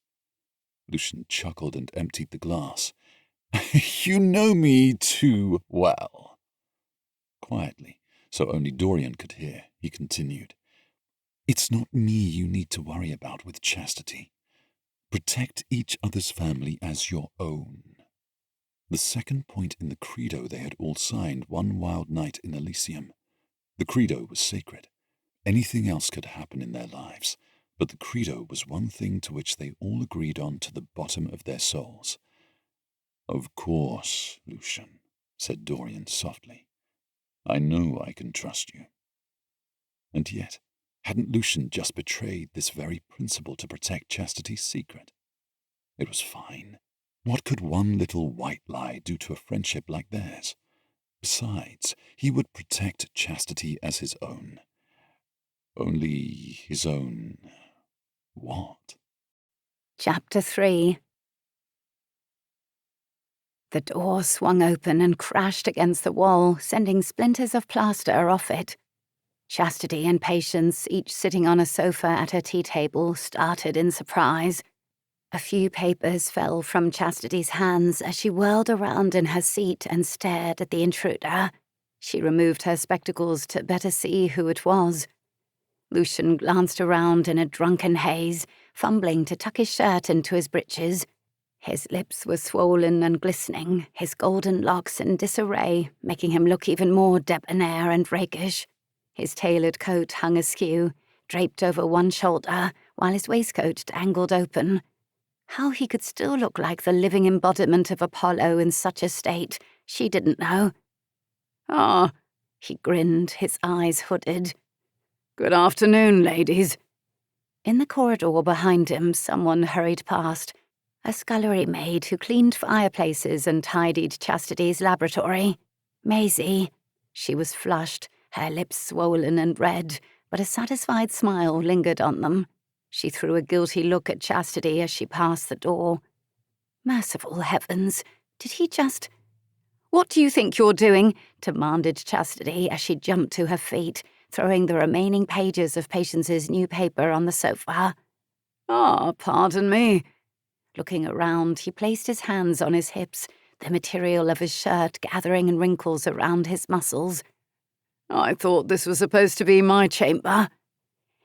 Lucien chuckled and emptied the glass. You know me too well. Quietly, so only Dorian could hear, he continued. It's not me you need to worry about with Chastity. Protect each other's family as your own. The second point in the credo they had all signed one wild night in Elysium. The credo was sacred. Anything else could happen in their lives, but the credo was one thing to which they all agreed on to the bottom of their souls. Of course, Lucien, said Dorian softly. I know I can trust you. And yet, hadn't Lucien just betrayed this very principle to protect Chastity's secret? It was fine. What could one little white lie do to a friendship like theirs? Besides, he would protect Chastity as his own. Only his own... what? Chapter 3. The door swung open and crashed against the wall, sending splinters of plaster off it. Chastity and Patience, each sitting on a sofa at her tea table, started in surprise. A few papers fell from Chastity's hands as she whirled around in her seat and stared at the intruder. She removed her spectacles to better see who it was. Lucien glanced around in a drunken haze, fumbling to tuck his shirt into his breeches. His lips were swollen and glistening, his golden locks in disarray, making him look even more debonair and rakish. His tailored coat hung askew, draped over one shoulder, while his waistcoat dangled open. How he could still look like the living embodiment of Apollo in such a state, she didn't know. "Ah," he grinned, his eyes hooded. "Good afternoon, ladies." In the corridor behind him, someone hurried past, a scullery maid who cleaned fireplaces and tidied Chastity's laboratory. Maisie. She was flushed, her lips swollen and red, but a satisfied smile lingered on them. She threw a guilty look at Chastity as she passed the door. Merciful heavens, did he just... "What do you think you're doing?" demanded Chastity as she jumped to her feet, throwing the remaining pages of Patience's new paper on the sofa. "Ah, pardon me." Looking around, he placed his hands on his hips, the material of his shirt gathering in wrinkles around his muscles. "I thought this was supposed to be my chamber."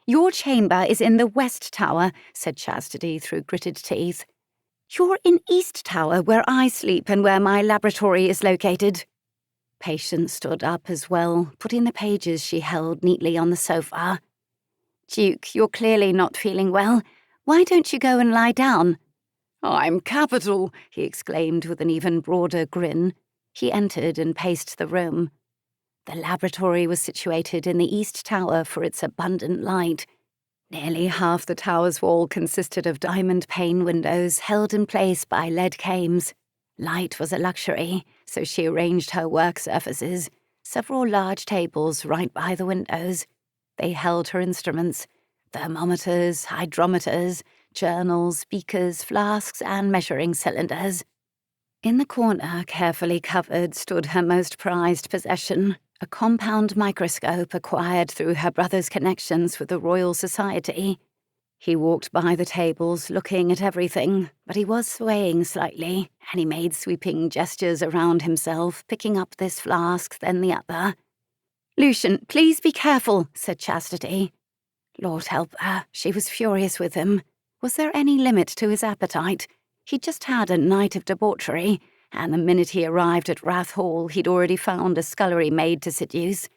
"Your chamber is in the West Tower," said Chastity through gritted teeth. "You're in East Tower, where I sleep and where my laboratory is located." Patience stood up as well, putting the pages she held neatly on the sofa. "Duke, you're clearly not feeling well. Why don't you go and lie down?" "I'm capital," he exclaimed with an even broader grin. He entered and paced the room. The laboratory was situated in the East Tower for its abundant light. Nearly half the tower's wall consisted of diamond pane windows held in place by lead cames. Light was a luxury, so she arranged her work surfaces, several large tables right by the windows. They held her instruments, thermometers, hydrometers, journals, beakers, flasks, and measuring cylinders. In the corner, carefully covered, stood her most prized possession, a compound microscope acquired through her brother's connections with the Royal Society. He walked by the tables, looking at everything, but he was swaying slightly, and he made sweeping gestures around himself, picking up this flask, then the other. "Lucien, please be careful," said Chastity. Lord help her, she was furious with him. Was there any limit to his appetite? He'd just had a night of debauchery, and the minute he arrived at Rath Hall, he'd already found a scullery maid to seduce.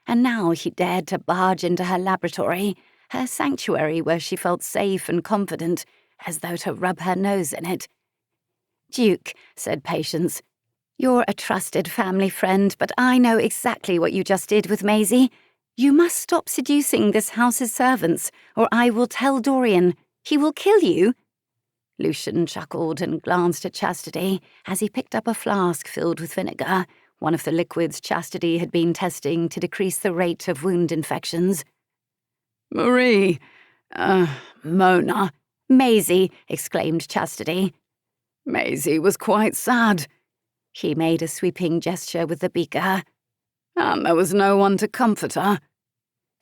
And now he dared to barge into her laboratory, her sanctuary where she felt safe and confident, as though to rub her nose in it. "Duke," said Patience, "you're a trusted family friend, but I know exactly what you just did with Maisie. You must stop seducing this house's servants, or I will tell Dorian. He will kill you." Lucien chuckled and glanced at Chastity as he picked up a flask filled with vinegar, one of the liquids Chastity had been testing to decrease the rate of wound infections. Mona. "Maisie," exclaimed Chastity. "Maisie was quite sad." He made a sweeping gesture with the beaker. "And there was no one to comfort her."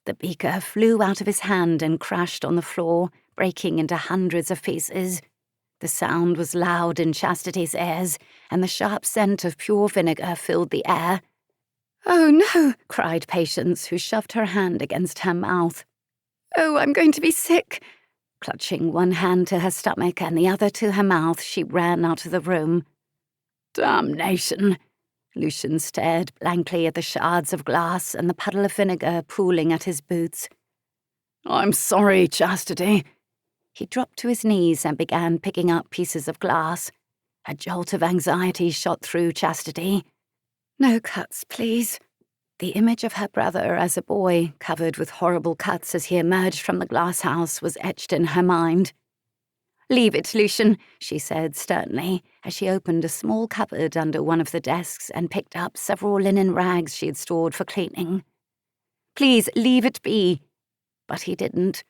The beaker flew out of his hand and crashed on the floor, breaking into hundreds of pieces. The sound was loud in Chastity's ears, and the sharp scent of pure vinegar filled the air. "Oh, no," cried Patience, who shoved her hand against her mouth. "Oh, I'm going to be sick." Clutching one hand to her stomach and the other to her mouth, she ran out of the room. "Damnation." Lucien stared blankly at the shards of glass and the puddle of vinegar pooling at his boots. "I'm sorry, Chastity." He dropped to his knees and began picking up pieces of glass. A jolt of anxiety shot through Chastity. "No cuts, please." The image of her brother as a boy, covered with horrible cuts as he emerged from the glass house, was etched in her mind. Leave it, Lucien, she said sternly, as she opened a small cupboard under one of the desks and picked up several linen rags she had stored for cleaning. Please leave it be. But he didn't.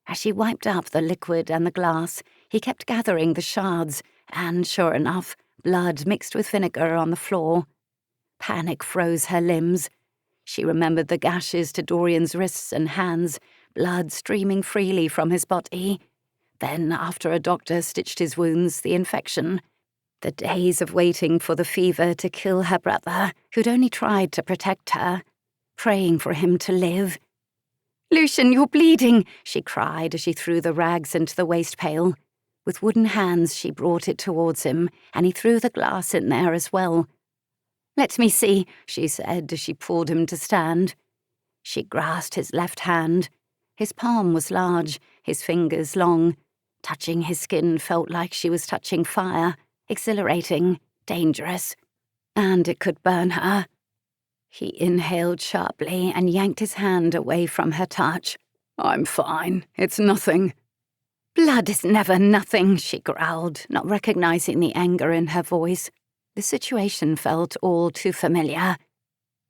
As she wiped up the liquid and the glass, he kept gathering the shards, and, sure enough, blood mixed with vinegar on the floor. Panic froze her limbs. She remembered the gashes to Dorian's wrists and hands, blood streaming freely from his body. Then, after a doctor stitched his wounds, the infection. The days of waiting for the fever to kill her brother, who'd only tried to protect her, praying for him to live. Lucien, you're bleeding, she cried as she threw the rags into the waste pail. With wooden hands, she brought it towards him, and he threw the glass in there as well. Let me see, she said as she pulled him to stand. She grasped his left hand. His palm was large, his fingers long. Touching his skin felt like she was touching fire, exhilarating, dangerous. And it could burn her. He inhaled sharply and yanked his hand away from her touch. I'm fine. It's nothing. Blood is never nothing, she growled, not recognizing the anger in her voice. The situation felt all too familiar.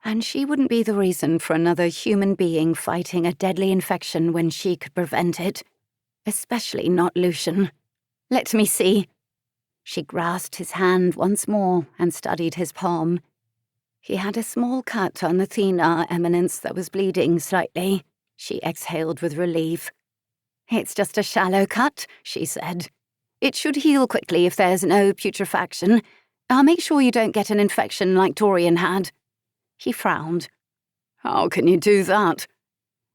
And she wouldn't be the reason for another human being fighting a deadly infection when she could prevent it. Especially not Lucien. Let me see. She grasped his hand once more and studied his palm. He had a small cut on the thenar eminence that was bleeding slightly. She exhaled with relief. It's just a shallow cut, she said. It should heal quickly if there's no putrefaction. I'll make sure you don't get an infection like Dorian had. He frowned. How can you do that?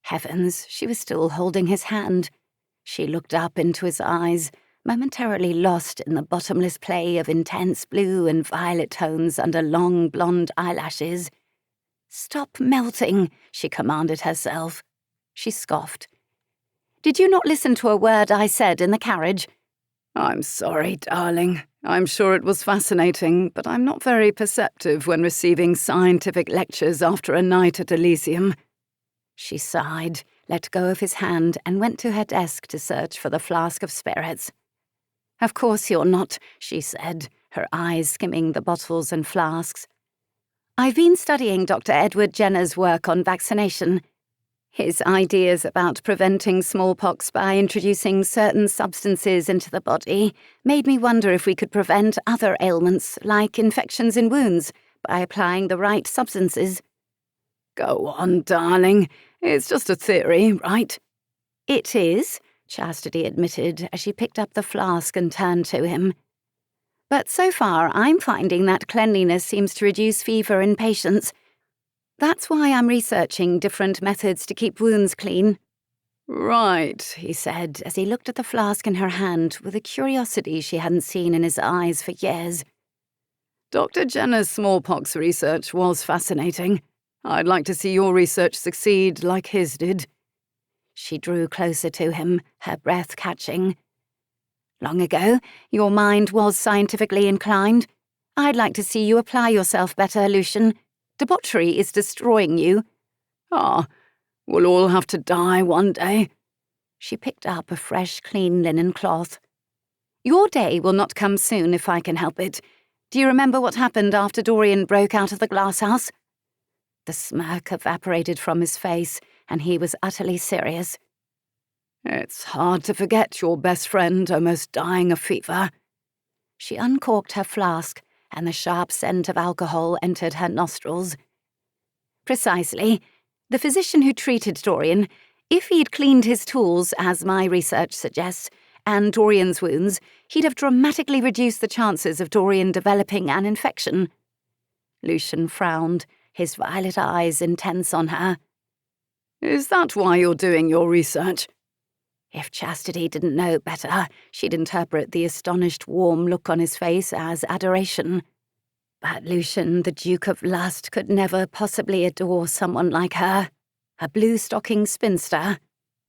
Heavens, she was still holding his hand. She looked up into his eyes, momentarily lost in the bottomless play of intense blue and violet tones under long blonde eyelashes. Stop melting, she commanded herself. She scoffed. Did you not listen to a word I said in the carriage? I'm sorry, darling. I'm sure it was fascinating, but I'm not very perceptive when receiving scientific lectures after a night at Elysium. She sighed, let go of his hand, and went to her desk to search for the flask of spirits. Of course you're not, she said, her eyes skimming the bottles and flasks. I've been studying Dr. Edward Jenner's work on vaccination. His ideas about preventing smallpox by introducing certain substances into the body made me wonder if we could prevent other ailments, like infections in wounds, by applying the right substances. Go on, darling. It's just a theory, right? It is, Chastity admitted as she picked up the flask and turned to him. But so far, I'm finding that cleanliness seems to reduce fever in patients. That's why I'm researching different methods to keep wounds clean. Right, he said as he looked at the flask in her hand with a curiosity she hadn't seen in his eyes for years. Dr. Jenner's smallpox research was fascinating. I'd like to see your research succeed like his did. She drew closer to him, her breath catching. Long ago, your mind was scientifically inclined. I'd like to see you apply yourself better, Lucien. Debauchery is destroying you. Ah, we'll all have to die one day. She picked up a fresh, clean linen cloth. Your day will not come soon if I can help it. Do you remember what happened after Dorian broke out of the glasshouse? The smirk evaporated from his face, and he was utterly serious. It's hard to forget your best friend almost dying of fever. She uncorked her flask, and the sharp scent of alcohol entered her nostrils. Precisely. The physician who treated Dorian, if he'd cleaned his tools, as my research suggests, and Dorian's wounds, he'd have dramatically reduced the chances of Dorian developing an infection. Lucien frowned, his violet eyes intense on her. Is that why you're doing your research? If Chastity didn't know better, she'd interpret the astonished, warm look on his face as adoration. But Lucien, the Duke of Luhst, could never possibly adore someone like her, a bluestocking spinster.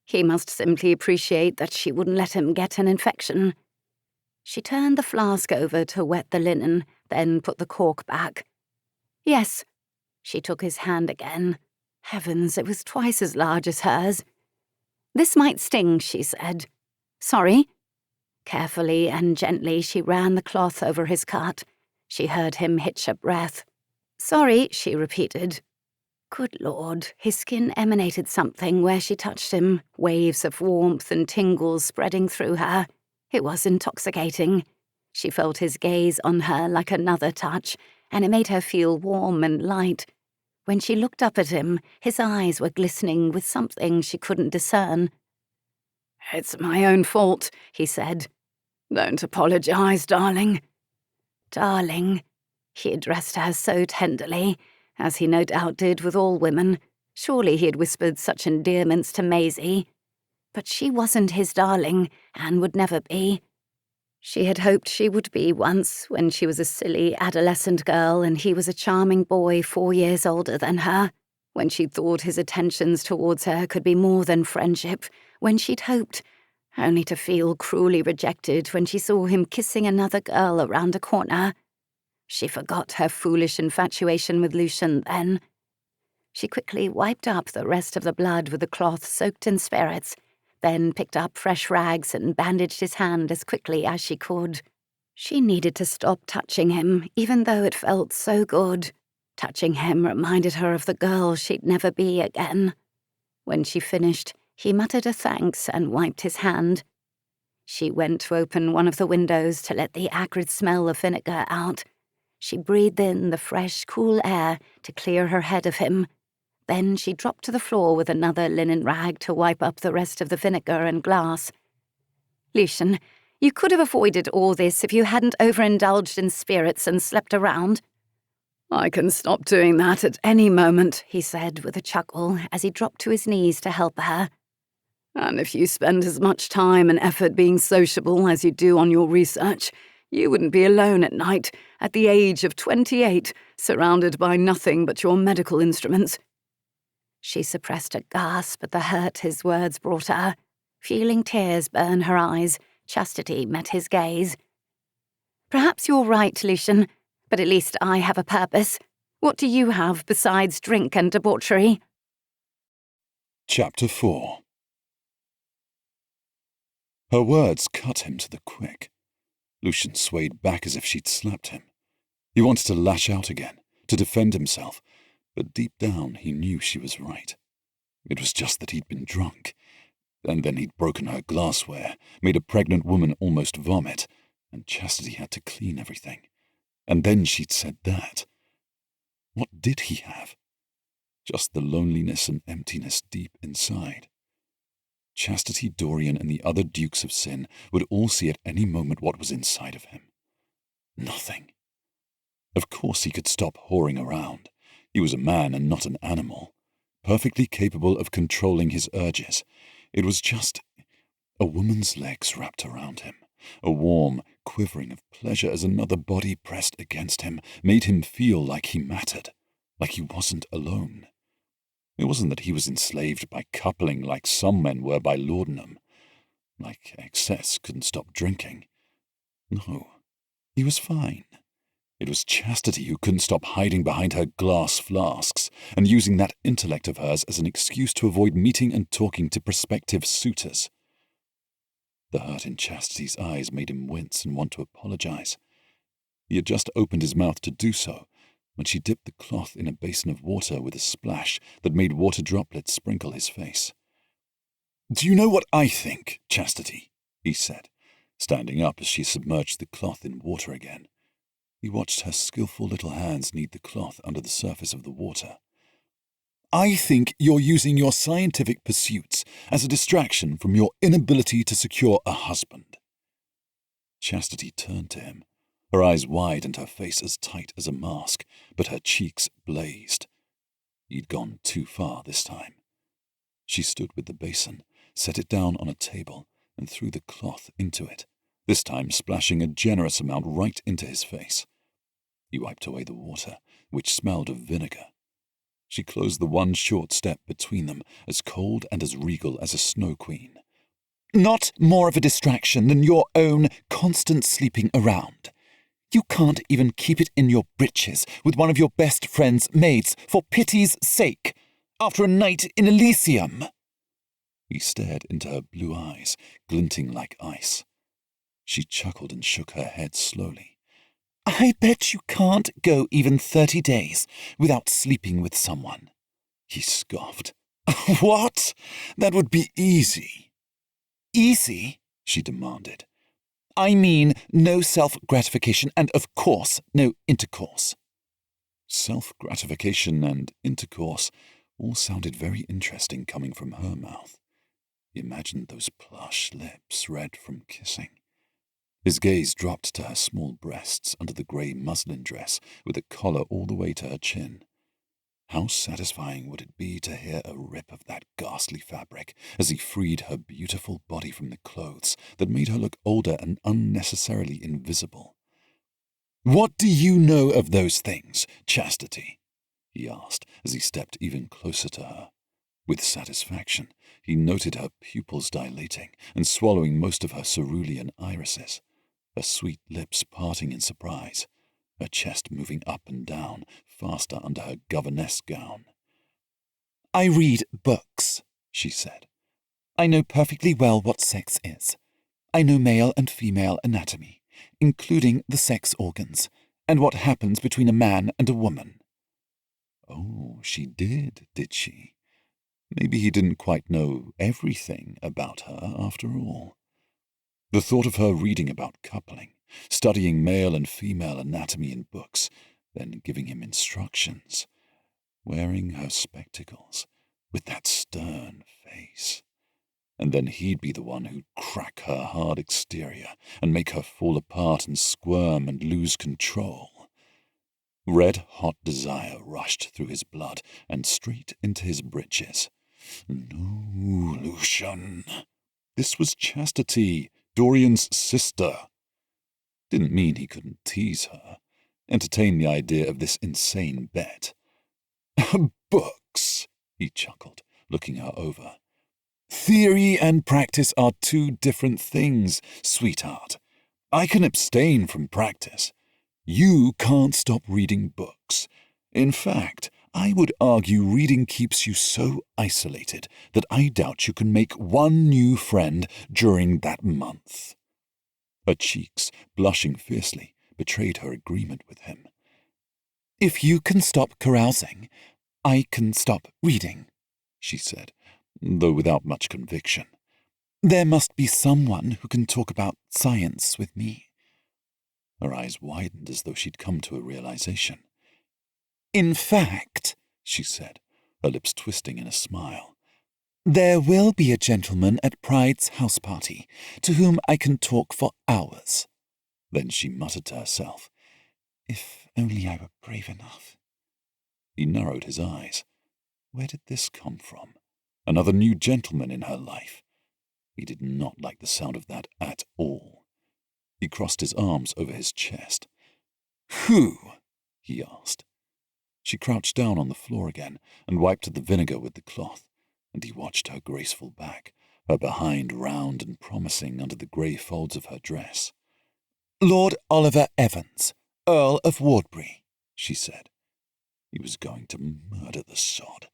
He must simply appreciate that she wouldn't let him get an infection. She turned the flask over to wet the linen, then put the cork back. Yes. She took his hand again. Heavens, it was twice as large as hers. This might sting, she said. Sorry? Carefully and gently she ran the cloth over his cut. She heard him hitch a breath. "Sorry," she repeated. Good Lord, his skin emanated something where she touched him, waves of warmth and tingles spreading through her. It was intoxicating. She felt his gaze on her like another touch, and it made her feel warm and light. When she looked up at him, his eyes were glistening with something she couldn't discern. "It's my own fault," he said. "Don't apologize, darling." Darling. He addressed her so tenderly, as he no doubt did with all women. Surely he had whispered such endearments to Maisie. But she wasn't his darling, and would never be. She had hoped she would be once, when she was a silly adolescent girl and he was a charming boy 4 years older than her, when she thought his attentions towards her could be more than friendship, when she'd hoped, only to feel cruelly rejected when she saw him kissing another girl around a corner. She forgot her foolish infatuation with Lucien then. She quickly wiped up the rest of the blood with a cloth soaked in spirits, then picked up fresh rags and bandaged his hand as quickly as she could. She needed to stop touching him, even though it felt so good. Touching him reminded her of the girl she'd never be again. When she finished, he muttered a thanks and wiped his hand. She went to open one of the windows to let the acrid smell of vinegar out. She breathed in the fresh, cool air to clear her head of him. Then she dropped to the floor with another linen rag to wipe up the rest of the vinegar and glass. "Lucien, you could have avoided all this if you hadn't overindulged in spirits and slept around." "I can stop doing that at any moment," he said with a chuckle as he dropped to his knees to help her. "And if you spend as much time and effort being sociable as you do on your research, you wouldn't be alone at night, at the age of 28, surrounded by nothing but your medical instruments." She suppressed a gasp at the hurt his words brought her. Feeling tears burn her eyes, Chastity met his gaze. "Perhaps you're right, Lucien, but at least I have a purpose. What do you have besides drink and debauchery?" Chapter 4. Her words cut him to the quick. Lucien swayed back as if she'd slapped him. He wanted to lash out again, to defend himself, but deep down he knew she was right. It was just that he'd been drunk, and then he'd broken her glassware, made a pregnant woman almost vomit, and Chastity had to clean everything. And then she'd said that. What did he have? Just the loneliness and emptiness deep inside. Chastity, Dorian, and the other Dukes of Sin would all see at any moment what was inside of him. Nothing. Of course he could stop whoring around. He was a man and not an animal, perfectly capable of controlling his urges. It was just a woman's legs wrapped around him, a warm quivering of pleasure as another body pressed against him, made him feel like he mattered, like he wasn't alone. It wasn't that he was enslaved by coupling like some men were by laudanum, like excess couldn't stop drinking. No, he was fine. It was Chastity who couldn't stop hiding behind her glass flasks and using that intellect of hers as an excuse to avoid meeting and talking to prospective suitors. The hurt in Chastity's eyes made him wince and want to apologize. He had just opened his mouth to do so when she dipped the cloth in a basin of water with a splash that made water droplets sprinkle his face. "Do you know what I think, Chastity?" he said, standing up as she submerged the cloth in water again. He watched her skillful little hands knead the cloth under the surface of the water. "I think you're using your scientific pursuits as a distraction from your inability to secure a husband." Chastity turned to him, her eyes wide and her face as tight as a mask, but her cheeks blazed. He'd gone too far this time. She stood with the basin, set it down on a table, and threw the cloth into it, this time splashing a generous amount right into his face. He wiped away the water, which smelled of vinegar. She closed the one short step between them, as cold and as regal as a snow queen. "Not more of a distraction than your own constant sleeping around. You can't even keep it in your breeches with one of your best friend's maids, for pity's sake, after a night in Elysium." He stared into her blue eyes, glinting like ice. She chuckled and shook her head slowly. I bet you can't go even 30 days without sleeping with someone. He scoffed. What? That would be easy. Easy? She demanded. I mean no self-gratification and, of course, no intercourse. Self-gratification and intercourse all sounded very interesting coming from her mouth. He imagined those plush lips red from kissing. His gaze dropped to her small breasts under the grey muslin dress with a collar all the way to her chin. How satisfying would it be to hear a rip of that ghastly fabric as he freed her beautiful body from the clothes that made her look older and unnecessarily invisible. "What do you know of those things, Chastity?" he asked as he stepped even closer to her. With satisfaction, he noted her pupils dilating and swallowing most of her cerulean irises, her sweet lips parting in surprise, her chest moving up and down faster under her governess gown. I read books, she said. I know perfectly well what sex is. I know male and female anatomy, including the sex organs, and what happens between a man and a woman. Oh, she did she? Maybe he didn't quite know everything about her after all. The thought of her reading about coupling, studying male and female anatomy in books, then giving him instructions, wearing her spectacles, with that stern face, and then he'd be the one who'd crack her hard exterior and make her fall apart and squirm and lose control. Red-hot desire rushed through his blood and straight into his breeches. No, Lucien. This was Chastity, Dorian's sister. Didn't mean he couldn't tease her, entertain the idea of this insane bet. Books, he chuckled, looking her over. Theory and practice are two different things, sweetheart. I can abstain from practice. You can't stop reading books. In fact, I would argue reading keeps you so isolated that I doubt you can make one new friend during that month. Her cheeks, blushing fiercely, betrayed her agreement with him. If you can stop carousing, I can stop reading, she said, though without much conviction. There must be someone who can talk about science with me. Her eyes widened as though she'd come to a realization. In fact, she said, her lips twisting in a smile, there will be a gentleman at Pride's house party to whom I can talk for hours. Then she muttered to herself, if only I were brave enough. He narrowed his eyes. Where did this come from? Another new gentleman in her life? He did not like the sound of that at all. He crossed his arms over his chest. Who? He asked. She crouched down on the floor again and wiped the vinegar with the cloth, and he watched her graceful back, her behind round and promising under the grey folds of her dress. Lord Oliver Evans, Earl of Wardbury, she said. He was going to murder the sod.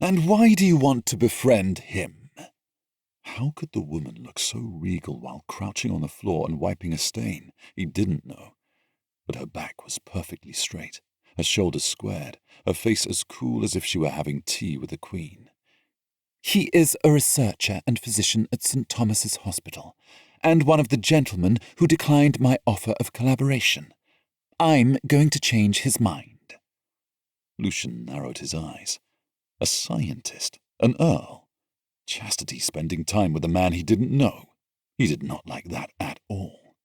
And why do you want to befriend him? How could the woman look so regal while crouching on the floor and wiping a stain? He didn't know. But her back was perfectly straight, her shoulders squared, her face as cool as if she were having tea with a queen. He is a researcher and physician at St. Thomas's Hospital, and one of the gentlemen who declined my offer of collaboration. I'm going to change his mind. Lucien narrowed his eyes. A scientist, an earl. Chastity spending time with a man he didn't know. He did not like that at all.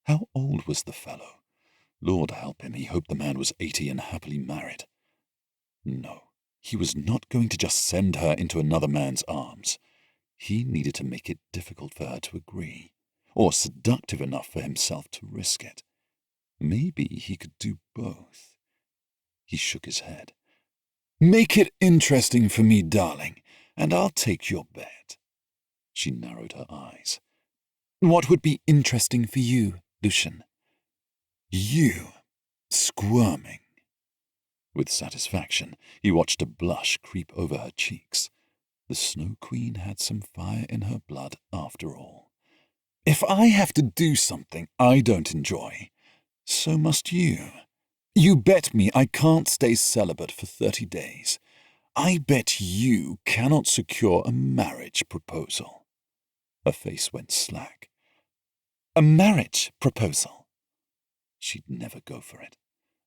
How old was the fellow? Lord help him, he hoped the man was 80 and happily married. No, he was not going to just send her into another man's arms. He needed to make it difficult for her to agree, or seductive enough for himself to risk it. Maybe he could do both. He shook his head. Make it interesting for me, darling, and I'll take your bet. She narrowed her eyes. What would be interesting for you, Lucien? You, squirming. With satisfaction, he watched a blush creep over her cheeks. The Snow Queen had some fire in her blood after all. If I have to do something I don't enjoy, so must you. You bet me I can't stay celibate for 30 days. I bet you cannot secure a marriage proposal. Her face went slack. A marriage proposal? She'd never go for it.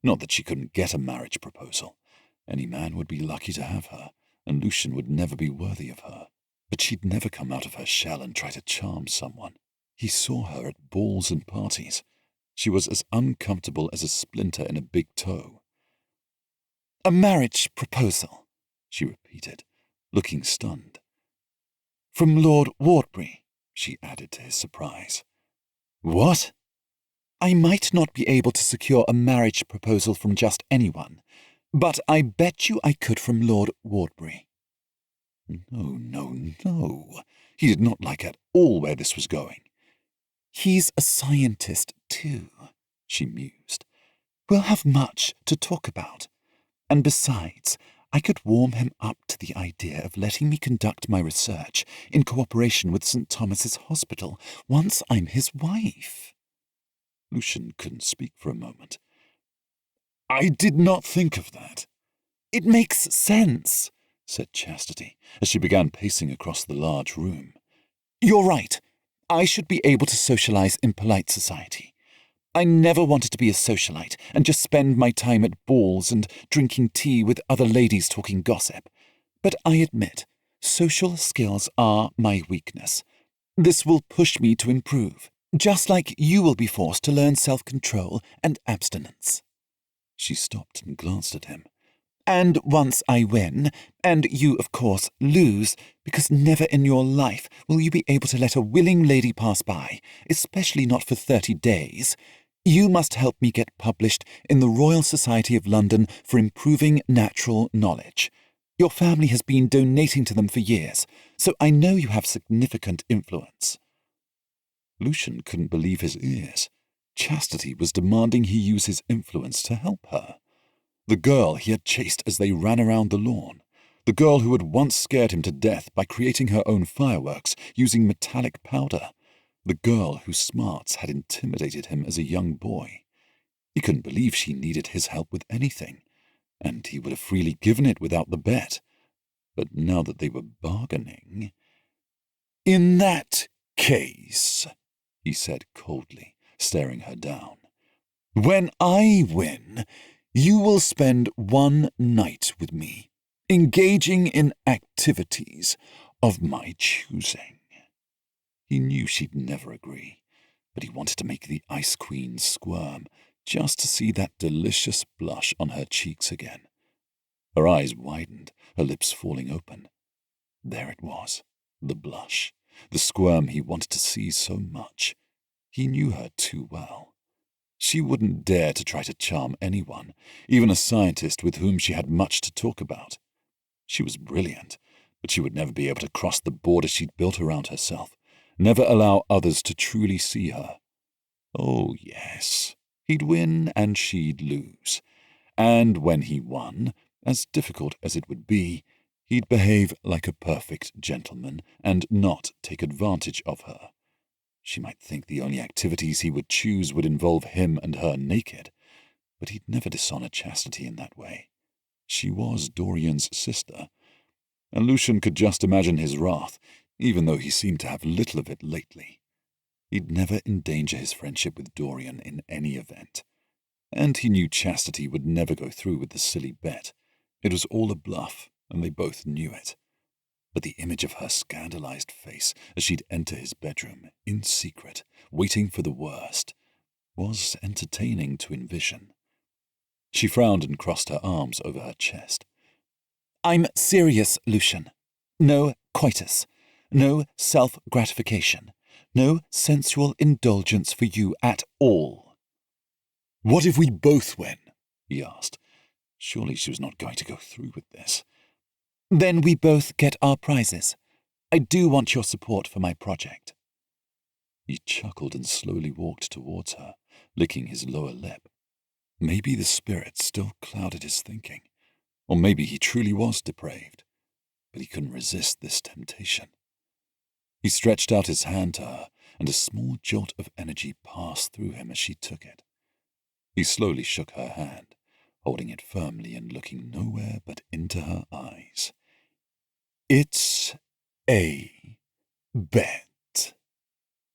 Not that she couldn't get a marriage proposal. Any man would be lucky to have her, and Lucien would never be worthy of her. But she'd never come out of her shell and try to charm someone. He saw her at balls and parties. She was as uncomfortable as a splinter in a big toe. A marriage proposal, she repeated, looking stunned. From Lord Wardbury, she added to his surprise. What? I might not be able to secure a marriage proposal from just anyone, but I bet you I could from Lord Wardbury. No. He did not like at all where this was going. He's a scientist, too, she mused. We'll have much to talk about. And besides, I could warm him up to the idea of letting me conduct my research in cooperation with St. Thomas's Hospital once I'm his wife. Lucien couldn't speak for a moment. I did not think of that. It makes sense, said Chastity, as she began pacing across the large room. You're right. I should be able to socialize in polite society. I never wanted to be a socialite and just spend my time at balls and drinking tea with other ladies talking gossip. But I admit, social skills are my weakness. This will push me to improve, just like you will be forced to learn self-control and abstinence. She stopped and glanced at him. And once I win, and you, of course, lose, because never in your life will you be able to let a willing lady pass by, especially not for 30 days, you must help me get published in the Royal Society of London for Improving Natural Knowledge. Your family has been donating to them for years, so I know you have significant influence. Lucien couldn't believe his ears. Chastity was demanding he use his influence to help her. The girl he had chased as they ran around the lawn. The girl who had once scared him to death by creating her own fireworks using metallic powder. The girl whose smarts had intimidated him as a young boy. He couldn't believe she needed his help with anything, and he would have freely given it without the bet. But now that they were bargaining... In that case, he said coldly, staring her down, when I win, you will spend one night with me, engaging in activities of my choosing. He knew she'd never agree, but he wanted to make the Ice Queen squirm just to see that delicious blush on her cheeks again. Her eyes widened, her lips falling open. There it was, the blush, the squirm he wanted to see so much. He knew her too well. She wouldn't dare to try to charm anyone, even a scientist with whom she had much to talk about. She was brilliant, but she would never be able to cross the border she'd built around herself, never allow others to truly see her. Oh, yes, he'd win and she'd lose. And when he won, as difficult as it would be, he'd behave like a perfect gentleman and not take advantage of her. She might think the only activities he would choose would involve him and her naked, but he'd never dishonor Chastity in that way. She was Dorian's sister, and Lucien could just imagine his wrath, even though he seemed to have little of it lately. He'd never endanger his friendship with Dorian in any event, and he knew Chastity would never go through with the silly bet. It was all a bluff, and they both knew it. But the image of her scandalized face as she'd enter his bedroom, in secret, waiting for the worst, was entertaining to envision. She frowned and crossed her arms over her chest. I'm serious, Lucien. No coitus. No self-gratification. No sensual indulgence for you at all. What if we both win? He asked. Surely she was not going to go through with this. Then we both get our prizes. I do want your support for my project. He chuckled and slowly walked towards her, licking his lower lip. Maybe the spirit still clouded his thinking, or maybe he truly was depraved, but he couldn't resist this temptation. He stretched out his hand to her, and a small jolt of energy passed through him as she took it. He slowly shook her hand, holding it firmly and looking nowhere but into her eyes. "It's a bet."